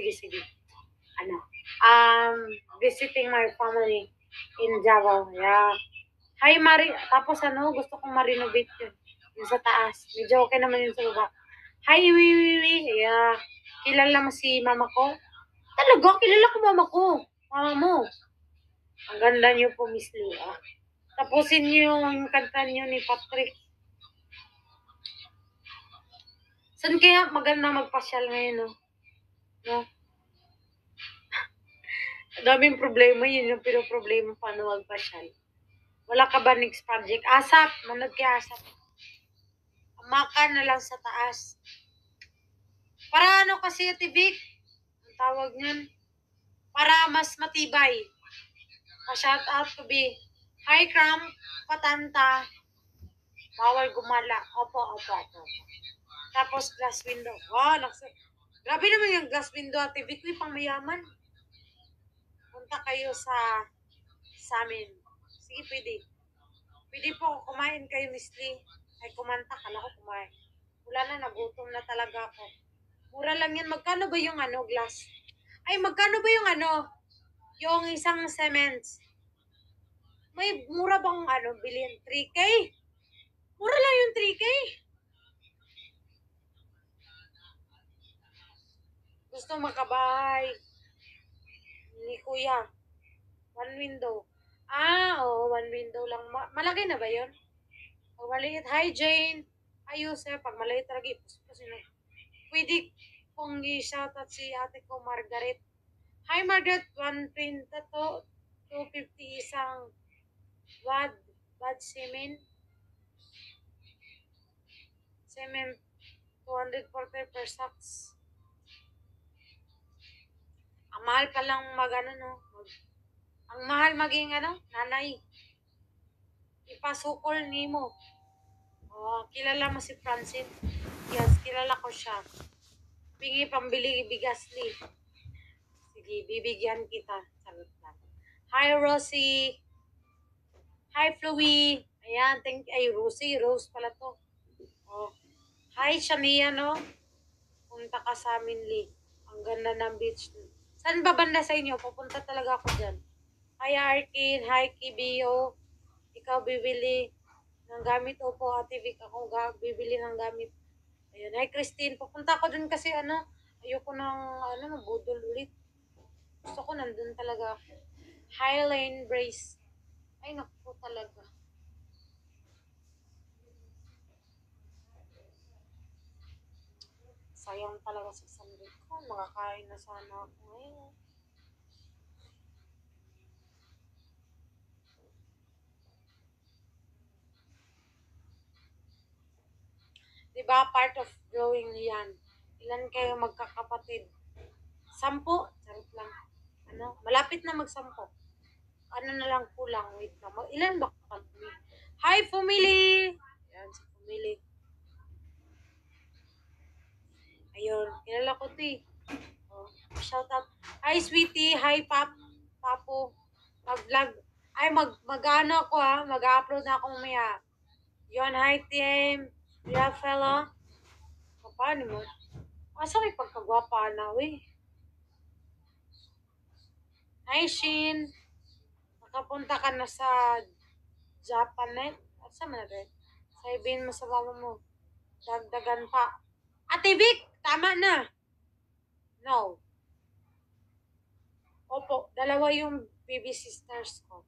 Visiting my family in Davao. Yeah. Hi, Mari. Tapos gusto kong ma-renovate yun. Yung sa taas. Medyo okay naman yung sa baba. Hi, Wiwi. Yeah. Kilala mo si mama ko? Talaga, kilala ko mama ko. Mama mo. Ang ganda niyo po, Miss Lee. Ah. Tapusin niyo yung kanta niyo ni Patrick. Saan kaya maganda magpasyal ngayon, no? No? Daming problema, yun yung problema paano magpasyal. Wala ka ba next project? Asap, manood kay Asap. Amakan na lang sa taas. Para ano kasi, Tibik? Ang tawag niyan? Para mas matibay. Pa-shout out to be. Hi, Cram. Patanta. Bawal gumala. Opo. Tapos glass window. Wow, grabe naman yung glass window, Ate Vic. May pang mayaman. Punta kayo sa amin. Sige, pwede. Pwede po kumain kayo, Miss Lee. Ay, kumanta. Kala ko kumain. Wala na, nagutom na talaga ako. Mura lang yan. Magkano ba yung glass? Ay, magkano ba yung yung isang cements? May mura bang bilhin? 3K? Mura lang yung 3K. Gusto makabahay ni Kuya. One window. Oo, one window lang. Malaki na ba yun? Pag maliit, hi Jane. Ayos pag maliit talaga, ipus yun. Pwede kong i-shoutout si ate ko, Margaret. Hi Margaret, 120 to 250 isang bad semen. Semen 240 per sacks. Ang mahal pa lang ang mahal maging nanay. Ipasukol nimo. Kilala mo si Francine? Yes, kilala ko siya. Pingi pambili bigas ni. Sige, bibigyan kita. Sagot lang. Hi, Rosie. Hi, Fluey. Ayan, Rosie. Rose pala to. Hi, Shania, no? Punta ka sa amin, Lee. Ang ganda ng beach. Saan ba banda sa inyo? Pupunta talaga ako dyan. Hi, Arkin. Hi, Kibio. Ikaw bibili ng gamit. Opo, Ate Vic. Ako bibili ng gamit. Ayun. Hi, Christine. Pupunta ako dun kasi ayoko ng mabudol ulit. Gusto ko nandun talaga. Highline Brace. Ay, naku talaga. Sayang talaga sa sandal ko. Makakain na sana ako ngayon. Diba, part of growing yan. Ilan kayo magkakapatid? 10? Charot lang. Malapit na mag-10. Na lang kulang. Wait lang. Ilan ba kami? Hi, Fumili! Yan, si Fumili. Ayun, kilala ko ito eh. Shout out. Hi, sweetie. Hi, Papo. Mag-vlog. Ay, mag-ano ako mag-upload na ako mamaya. Yun, hi, team. Yeah, fella. Paano mo? Asa may pagkagwapa na, we? Hi, Shin. Nakapunta ka na sa Japan, At sa man rin? Sabihin mo sa mama mo. Dagdagan pa. Ate Vic, tama na. No. Opo, dalawa yung baby sisters ko.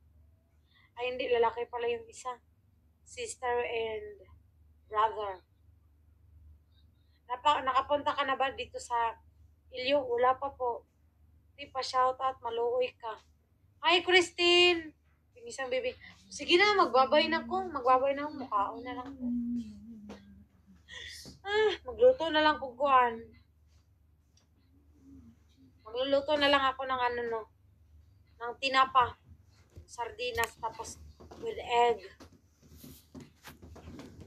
Ay, hindi, lalaki pala yung isa. Sister and brother. Nakapunta ka na ba dito sa Ilyo? Wala pa po. Di pa shoutout, maluoy ka. Hi, Christine! Yung isang baby. Sige na, magbabay na ko. Mukhaon na lang ko. Magluto na lang kukuan. Magluluto na lang ako ng ng tinapa. Sardinas, tapos with egg.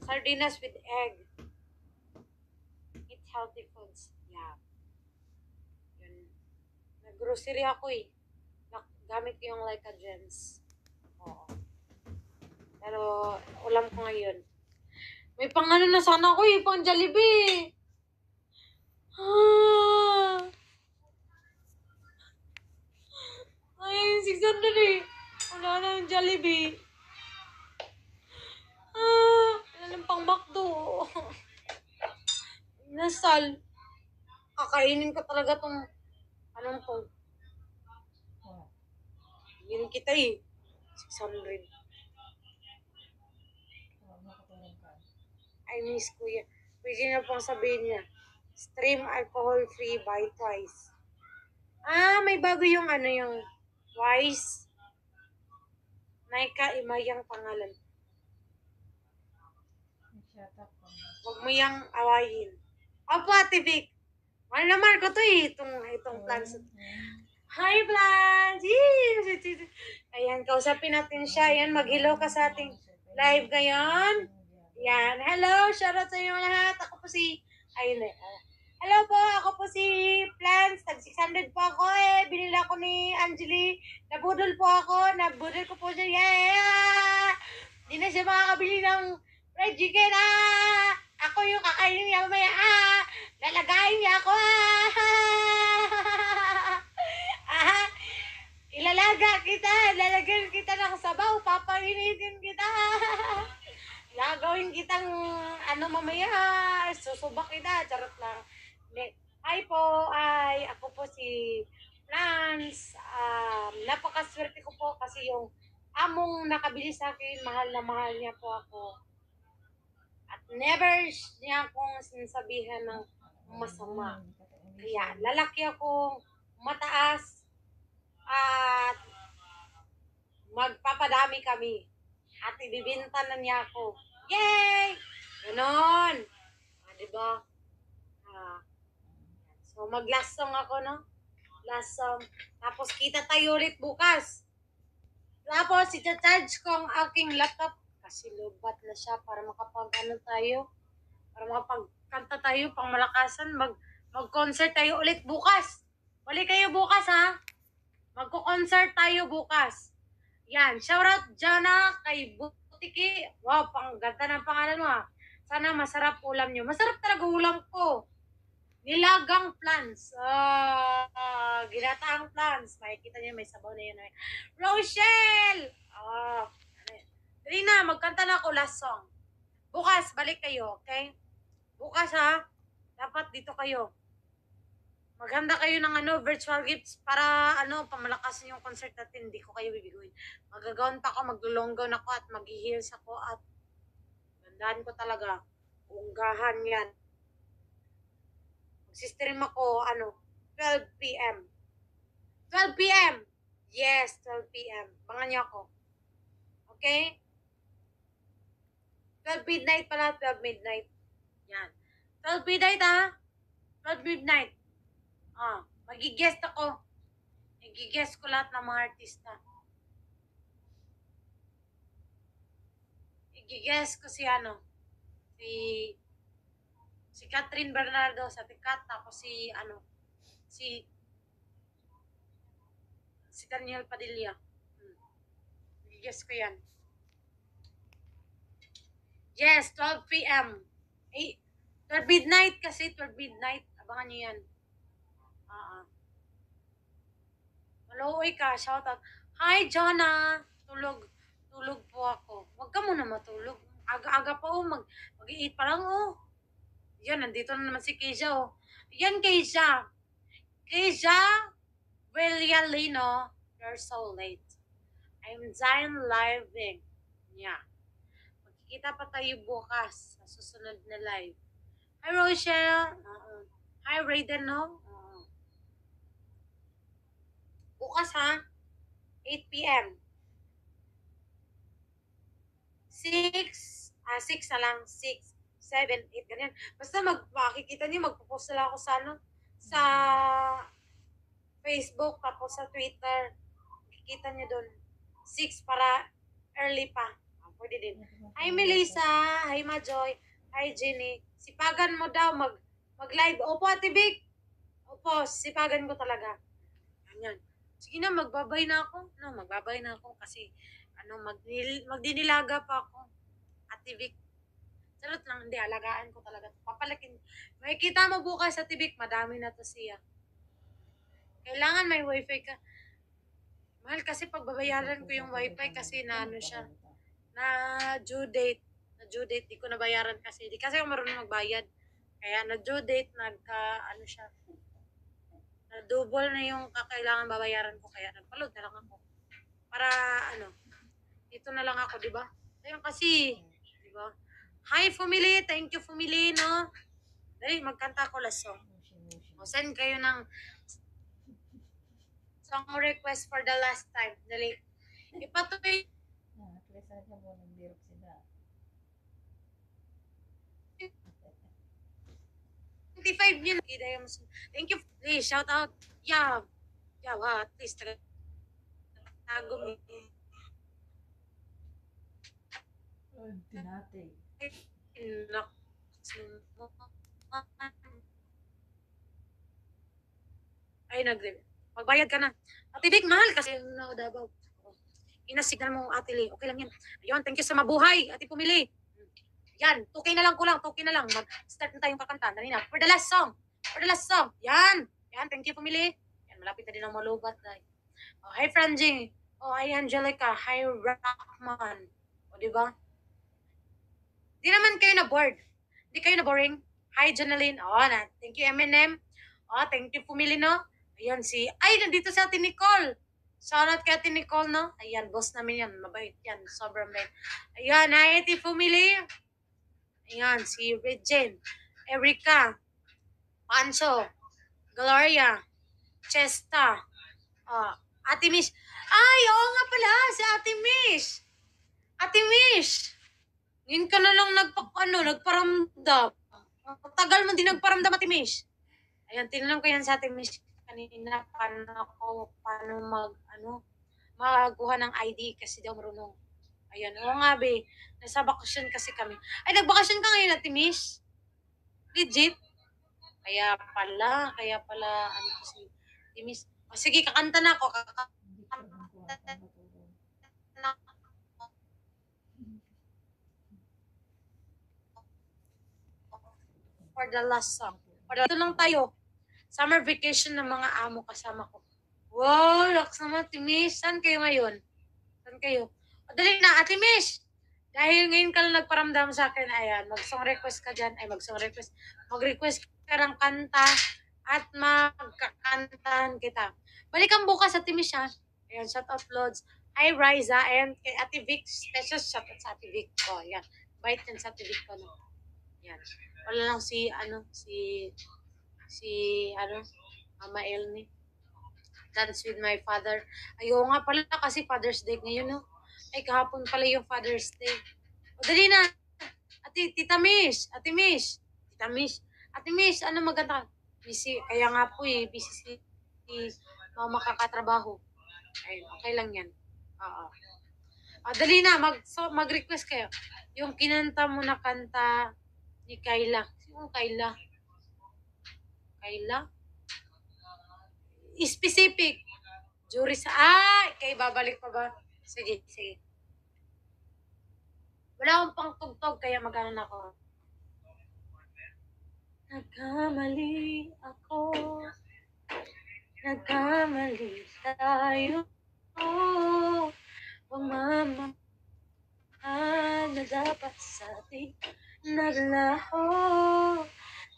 Sardinas with egg. Eat healthy foods. Yeah. Yun. Nag-grocery ako eh. Gamit ko yung Leica Gems. Oo. Pero, ulam ko ngayon. May pang na sana ako eh. Pang Jollibee. Ay, 600 eh. Wala na yung Jollibee. Wala ng pang McDo. Nasal. Kakainin ko talaga tong, anong to? Yun kita eh. 600. I miss Kuya. Pwede na pong sabihin niya. Stream alcohol free, buy twice. May bago yung ano yung Wise. Naika Imayang pangalan. Huwag mo yang awayin. Opo, Ate Vic. Mahal na mahal ko to eh. Itong plans. Hi, plans! Ayan, kausapin natin siya. Ayan, mag-hello ka sa ating live ngayon. Yan. Hello, shoutout sa inyo lahat. Ako po si... Ayun eh. Hello po, ako po si Plants. Tag 600 po ako eh. Binila ko ni Angeli. Nabudol po ako. Nabudol ko po siya. Yeah! Hindi na siya makakabili ng fried chicken. Ako yung kakainin niya mamaya. Lalagayin niya ako. Ilalaga kita. Lalagyan kita ng sabaw. Papainitin kita. Gagawin kitang ano mamaya, susubak kita, charot lang. Hi po, ako po si Franz. Napakaswerte ko po kasi yung among nakabili sa akin, mahal na mahal niya po ako. At never niya akong sinasabihan ng masama. Kaya lalaki ako, mataas, at magpapadami kami. At ibibinta na niya ako. Yay! Ganon. Diba? So, mag-last song ako, no? Last song. Tapos, kita tayo ulit bukas. Tapos, ita-charge ko ang aking laptop. Kasi lubat na siya para makapag-ano tayo. Para makapagkanta tayo, pang malakasan. Mag-concert tayo ulit bukas. Balik kayo bukas, ha? Magko-concert tayo bukas. Yan, shoutout Jana kay Butiki. Wow, pang ganda ng pangalan mo ha. Sana masarap ulam nyo. Masarap talaga ulam ko. Nilagang plants. Ginataang plants. Makikita niyo may sabaw na yun. Rochelle! Dali na, magkanta na ako last song. Bukas, balik kayo, okay? Bukas ha. Dapat dito kayo. Maghanda kayo ng virtual gifts para pamalakasin yung concert natin. Hindi ko kayo bibiguin. Magagawin pa ako, maglulonggaw ako at mag-heels ako at gandaan ko talaga. Unggahan yan. Mag-stream ako, 12 p.m. 12 p.m. Yes, 12 p.m. Bangan niyo ako. Okay? 12 midnight pala, 12 midnight. Yan. 12 midnight ha? 12 midnight. Magigest ako. Magigest ko lahat ng mga artista. Magigest ko si si Catherine Bernardo sa Tikat, tapos si Daniel Padilla. Magigest ko yan. Yes, 12 p.m. 12 midnight kasi, 12 midnight. Abangan nyo yan. Maluoy ka, shoutout. Hi, Jonah! Tulog po ako. Huwag ka muna matulog. Aga-aga pa mag-i-eat pa lang Yan, nandito na naman si Keisha Yan, Keisha. Keisha Villalino, you're so late. I'm dying living. Yeah. Magkikita pa tayo bukas sa susunod na live. Hi, Rochelle. Hi, Raiden, no? Bukas, ha? 8 p.m. 6 na lang. 6, 7, 8, ganyan. Basta makikita niyo, magpo-post na lang ako sa Facebook, tapos sa Twitter. Makikita niyo doon. 6 para early pa. Pwede din. Hi, Melissa. Hi, Majoy. Hi, Jenny. Sipagan mo daw mag-live. Opo, Ate Vic. Opo, sipagan ko talaga. Ganyan. Sige na, magbabay na ako. Magbabay na ako kasi magdinilaga pa ako. Ate Vic. Charot lang, hindi. Alagaan ko talaga. Papalakin. Makikita mo bukas sa Ate Vic. Madami na to siya. Kailangan may wifi ka. Mahal kasi pagbabayaran ko yung wifi kasi na siya. Na due date. Na-due date, di ko nabayaran kasi. Di kasi ako marunong magbayad. Kaya na-due date, ano siya, na-double na yung kakailangan babayaran ko. Kaya nagpa-load na lang ako. Para, dito na lang ako, di ba? Ayun kasi, di ba? Hi, Fumili! Thank you, Fumili, no? Dali, magkanta ko last song. O, send kayo ng song request for the last time. Dali. Ipatuloy. Klesa niya mo ng birok sila. 25 yun. Thank you. Please, shout out. Yeah. Yeah, what? Please, tago mo. Tinatay. Ay, magbayad ka na. Ate Vic, mahal kasi yung Davao. Inasignal mo, Ate Lee. Okay lang yan. Ayun, thank you sa mabuhay. Ate Pumili. Yan, 2K na lang kulang. 2K na lang. Mag-start na tayong kakanta. Dali na. For the last song. For the last song. Yan. Yan, thank you Pumili. Yan, malapit na din ang malubat. Oh, hi, Franjing. Oh, hi, Angelica. Hi, Rockman. O, diba? Di naman kayo na bored. Di kayo na boring. Hi, Janeline. Oh, thank you, Eminem. Oh, thank you, Pumili, no? Ayan, ay, nandito si Ate Nicole. Shoutout kay Ate Nicole, no? Ayan, boss namin yan. Mabait yan. Sobrang bait. Ayan, hi, Ate Pumili. Ayan, si Regine. Erica. Pancho. Gloria. Chesta. Ate Mish. Ay, oo nga pala, si Ate Mish. Ate Mish. Ngayon ka na lang nagparamdam. Tagal mo din nagparamdam, Ate Mish. Ayan, tinanong ko yan sa Ate Mish kanina paano magakuha ng ID kasi daw marunong. Ayan, oo nga be. Nasa bakasyon kasi kami. Ay, nagbakasyon ka ngayon, Ate Mish? Legit? Kaya pala, si Ate Mish. O, sige, kakanta na ako. For the last song. Ito lang tayo. Summer vacation ng mga amo kasama ko. Wow, laks naman, Ate Mish. Saan kayo ngayon? Saan kayo? O, dali na, Ate Mish. Dahil ngayon ka lang nagparamdam sa akin, ayan, mag-song request ka dyan. Ay, mag-request ka ng kanta at magkakantahan kita. Balikan bukas, Ate Mish, ha? Ayan, shout out, Lods. Hi, Riza. Ayan, kay Ate Vic. Special shout out sa Ate Vic ko. Ayan, bite yan sa Ate Vic ko, no? Ayan. Wala lang Mama Elni. Dance with my father. Ayaw nga pala kasi Father's Day ngayon, no? Ay, kahapon pala yung Father's Day. O, dali na. Tita Mish. Ate Mish. Tita Mish. Ate Mish, ano maganda? Busy. Kaya nga po busy si mama kakatrabaho. Ay, okay lang yan. Oo. Dali na. Mag-request kayo. Yung kinanta mo na kanta ni Kayla. Sino Kayla? Kayla? Specific. Jury sa... kay babalik pa ba? Sige. Wala akong pang tugtog, kaya mag-ano na ako. Nagkamali ako. Nagkamali tayo. Pagmamahal na dapat sa ating naglaho.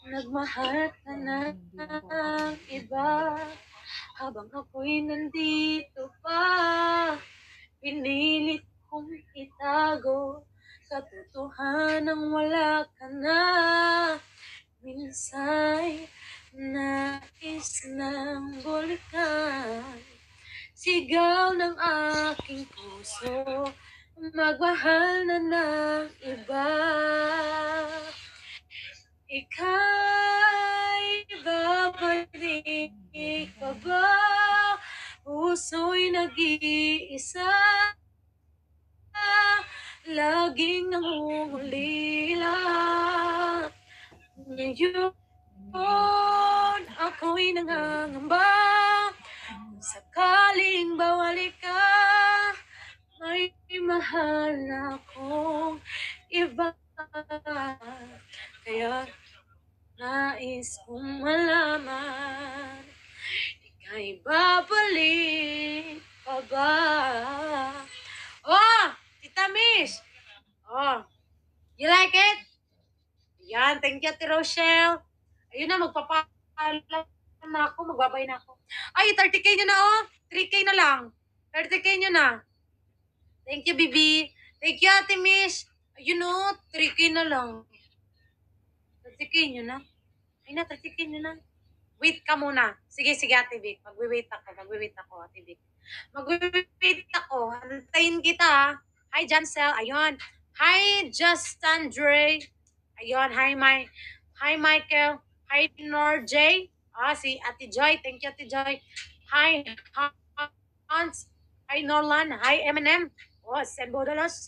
Nagmahal ka na ng iba. Habang ako'y nandito pa, pinilit kong itago katotohanang wala ka na. Minsa'y nais ng bulikan, sigaw ng aking puso, magmahal na ng iba. Ika'y babalik ka ba? Puso'y nag-iisa, laging nangungulila. Ngayon ako'y nangangamba, kung sakaling bawalik ka, may mahal akong iba. Kaya nais kong malaman, ika'y babalik pa ba? Tita Mish! You like it? Yan, thank you, Ate Rochelle. Ayun na, magpapaalam na ako, magbabay na ako. Ay, 30K nyo na oh. 3K na lang. 30K nyo na. Thank you, Bibi. Thank you, Ate Miss. Ayun oh, 3K na lang. 30K nyo na. Ay na, 30K nyo na. Wait ka muna. Sige, Ate Vic. Magwi-wait ako, Ate Vic. Magwi-wait ako. Antayin kita, ha. Hi, Jancel. Ayun. Hi, Justin Dre. Ayun. Hi, Michael. Hi, Nor J. Si Ate Joy. Thank you, Ate Joy. Hi, Hans. Hi, Norlan. Hi, Eminem. Sembodalos.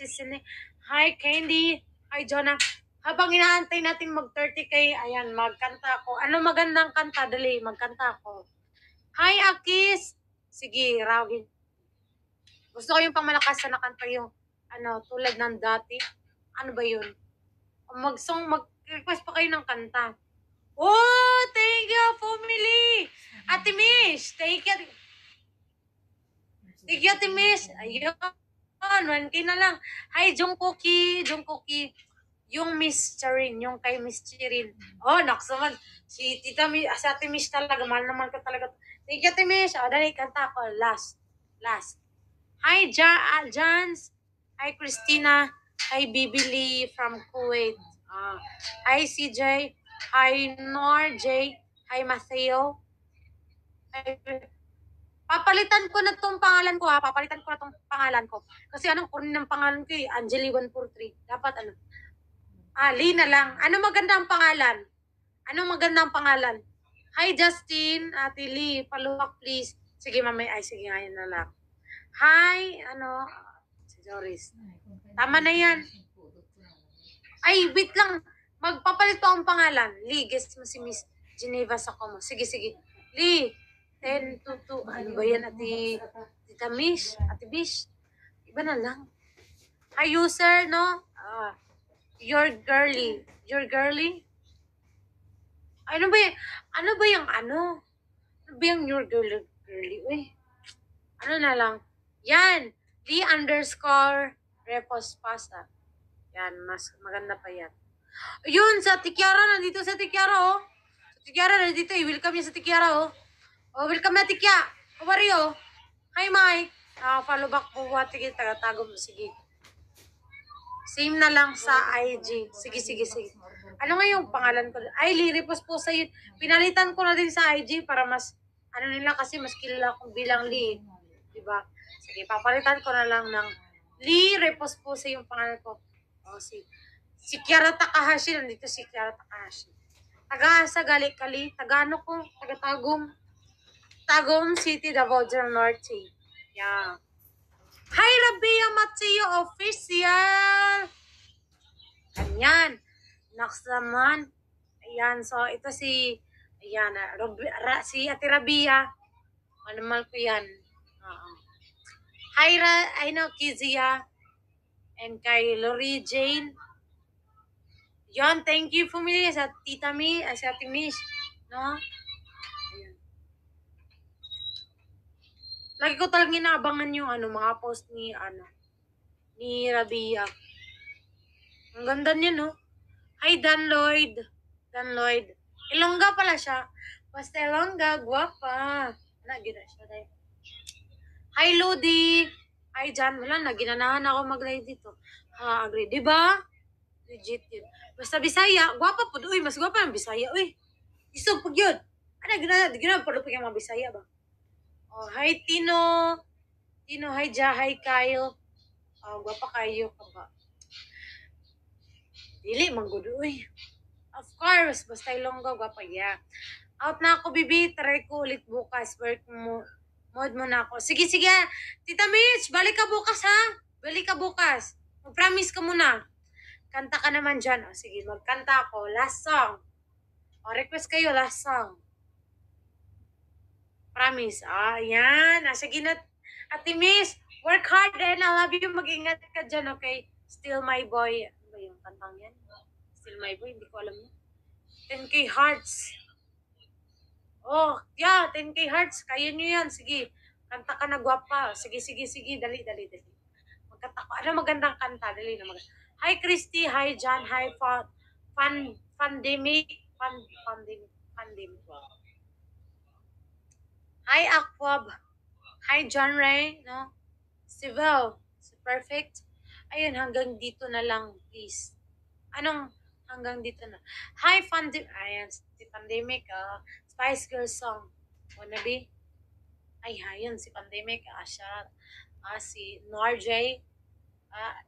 Hi, Candy. Hi, Jonah. Habang inaantay natin mag 30K, ayan, magkanta ako. Ano magandang kanta? Dali, magkanta ako. Hi, Akis! Sige, rawin. Gusto ko yung pangmalakasan na kanta yung, tulad ng dati. Ano ba yun? Mag-request pa kayo ng kanta. Oh, thank you, family! Ate Mish, thank you. Thank you, Ate Mish. Ayun, 1K na lang. Hi, Jungkooki. Yung Miss Charin, yung kay Miss Charin. Oh, naksaman. Si Ate Miss talaga, mahal naman ko talaga. Thank you, Ate Miss. Dali, kanta ko. Last. Hi, Jans. Hi, Christina. Hi, Bibi Lee from Kuwait. Hi, CJ. Hi, Nor J. Hi, Mateo. Hi, papalitan ko na tong pangalan ko, ha. Kasi anong kunin ng pangalan ko eh? Angeli 143. Dapat ano? Lee na lang. Ano maganda ang pangalan? Hi, Justin. Ate Lee, paluwak please. Sige, mamaya. Sige, ngayon na lang. Hi, si Joris. Tama na yan. Ay, wait lang. Magpapalit pa akong pangalan. Lee, guess mo si Miss Geneva sa Como. Sige. Lee, 10-2-2. Ano ba yan, Tita Mish? Ate Bish? Iba na lang. Hi, user, no? You're girly. Ano ba yung you're girly? Uy. Ano na lang. Yan. Lee_repos pasta. Yan. Mas maganda pa yan. Yun, sa Tikiara. Nandito sa Tikiara, oh. Sa Tikiara, nandito. Welcome niya sa Tikiara, oh. Welcome na, Tikya. How are you? Hi, Mike. Follow back po. Sige, tago mo. Sige. Same na lang sa IG. Sige. Ano nga yung pangalan ko? Ay, Lee_repos po sa yun. Pinalitan ko na din sa IG para mas, nila kasi mas kilala kong bilang Lee. Diba? Sige, papalitan ko na lang ng Lee_repos po sa yung pangalan ko. Si Kiara Takahashi. Nandito si Kiara Takahashi. Taga-asa gali kali. Taga-ano ko? Taga-Tagum. Tagum City, Davao del Norte. Yeah. Hi, Rabia Mateo Official! Ganyan. Next naman. Ayan, so ito si Ate Rabia. Malamal ko yan. Hi, Kizia. And kay Lori Jane. Yan, thank you family sa Tita Mi, sa Ate Mish. No? Ayan. Lagi ko talagang inaabangan yung mga post ni Rabia. Ang ganda niya, no? Hi, Dan Lloyd. Ilongga pala siya. Basta Ilongga, guwapa. Nagina siya dahil. Hi, Lodi. Hi, Jan. Wala na, ginanahan ako mag-live dito. Agree. Diba? Legit yun. Basta Bisaya, guwapa po. Uy, mas guwapa ng Bisaya. Uy, isog pag yun. Ginanahan pa rin mga Bisaya ba? Hi, Tino. Hi, hi, Kyle. Guwapa kayo ka ba? Dili, manggudo. Uy. Of course, basta Ilongga, guwapa. Yeah. Out na ako, Bibi. Try ko ulit bukas. Work mo. Mod mo na ako. Sige. Tita Mitch, balik ka bukas, ha? Mag-promise ka muna. Kanta ka naman dyan. Sige, magkanta ako. Last song. Request kayo, last song. Promise. Yan. Sige na. Ate Miss, work hard and I love you. Mag-ingat ka dyan, okay? Still my boy. Ano ba yung kantang yan? Still my boy. Hindi ko alam yun. 10K hearts. 10K hearts. Kaya nyo yan. Sige. Kanta ka na guwapa. Sige. Dali. Magkanta ko. Ano magandang kanta? Dali na Hi, Christy. Hi, John. Hi, Pandemic. Pandemic. Hi, Aquab. Hi, John Ray. No? Civil. Perfect. Ayun, hanggang dito na lang, please. Anong hanggang dito na? Hi, Ayan, si Pandemic. Spice Girl song. Wanna be? Ay, ayun, si Pandemic. Siya. Si Norjay. Ah,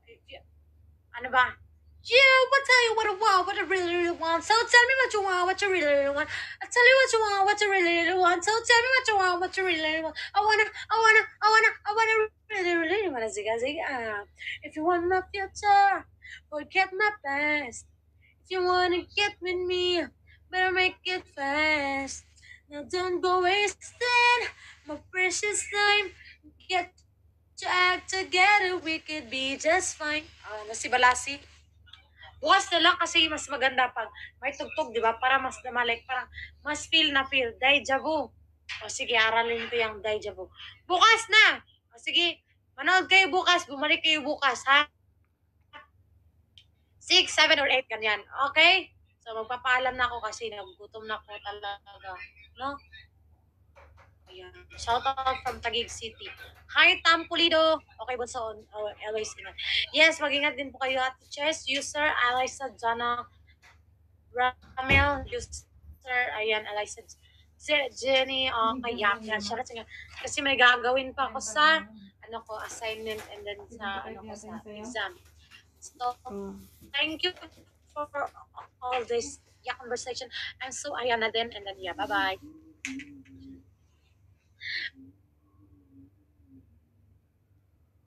ano ba? Yeah, what tell you what I want, what I really, really want. So tell me what you want, what you really, really want. I tell you what you want, what you really, really want. So tell me what you want, what you really, really want. I wanna, really, really wanna zigga zigga. If you want my future, forget my past. If you wanna get with me, better make it fast. Now don't go wasting my precious time. Get to act together, we could be just fine. Si Balasi. Bukas na lang kasi mas maganda pag may tugtog, di ba? Para mas namalik, parang mas feel. Deja vu. O sige, aralin ko yung deja vu. Bukas na! O sige, manood kayo bukas, bumalik kayo bukas, ha? 6, 7, or 8, ganyan. Okay? So, magpapaalam na ako kasi nagugutom na ako talaga. No? Ayan. Shout out from Taguig City. Hi, Tam Pulido. Okay, bunso on Eloise. Yes, mag-ingat din po kayo at Chess user Eliza Jana Ramel user. Ayan, Eliza Jenny. Kaya, siya. Kasi may gagawin pa ako sa assignment and then sa sa exam. So, thank you for all this conversation. And so, ayan na din. And then, yeah, bye-bye.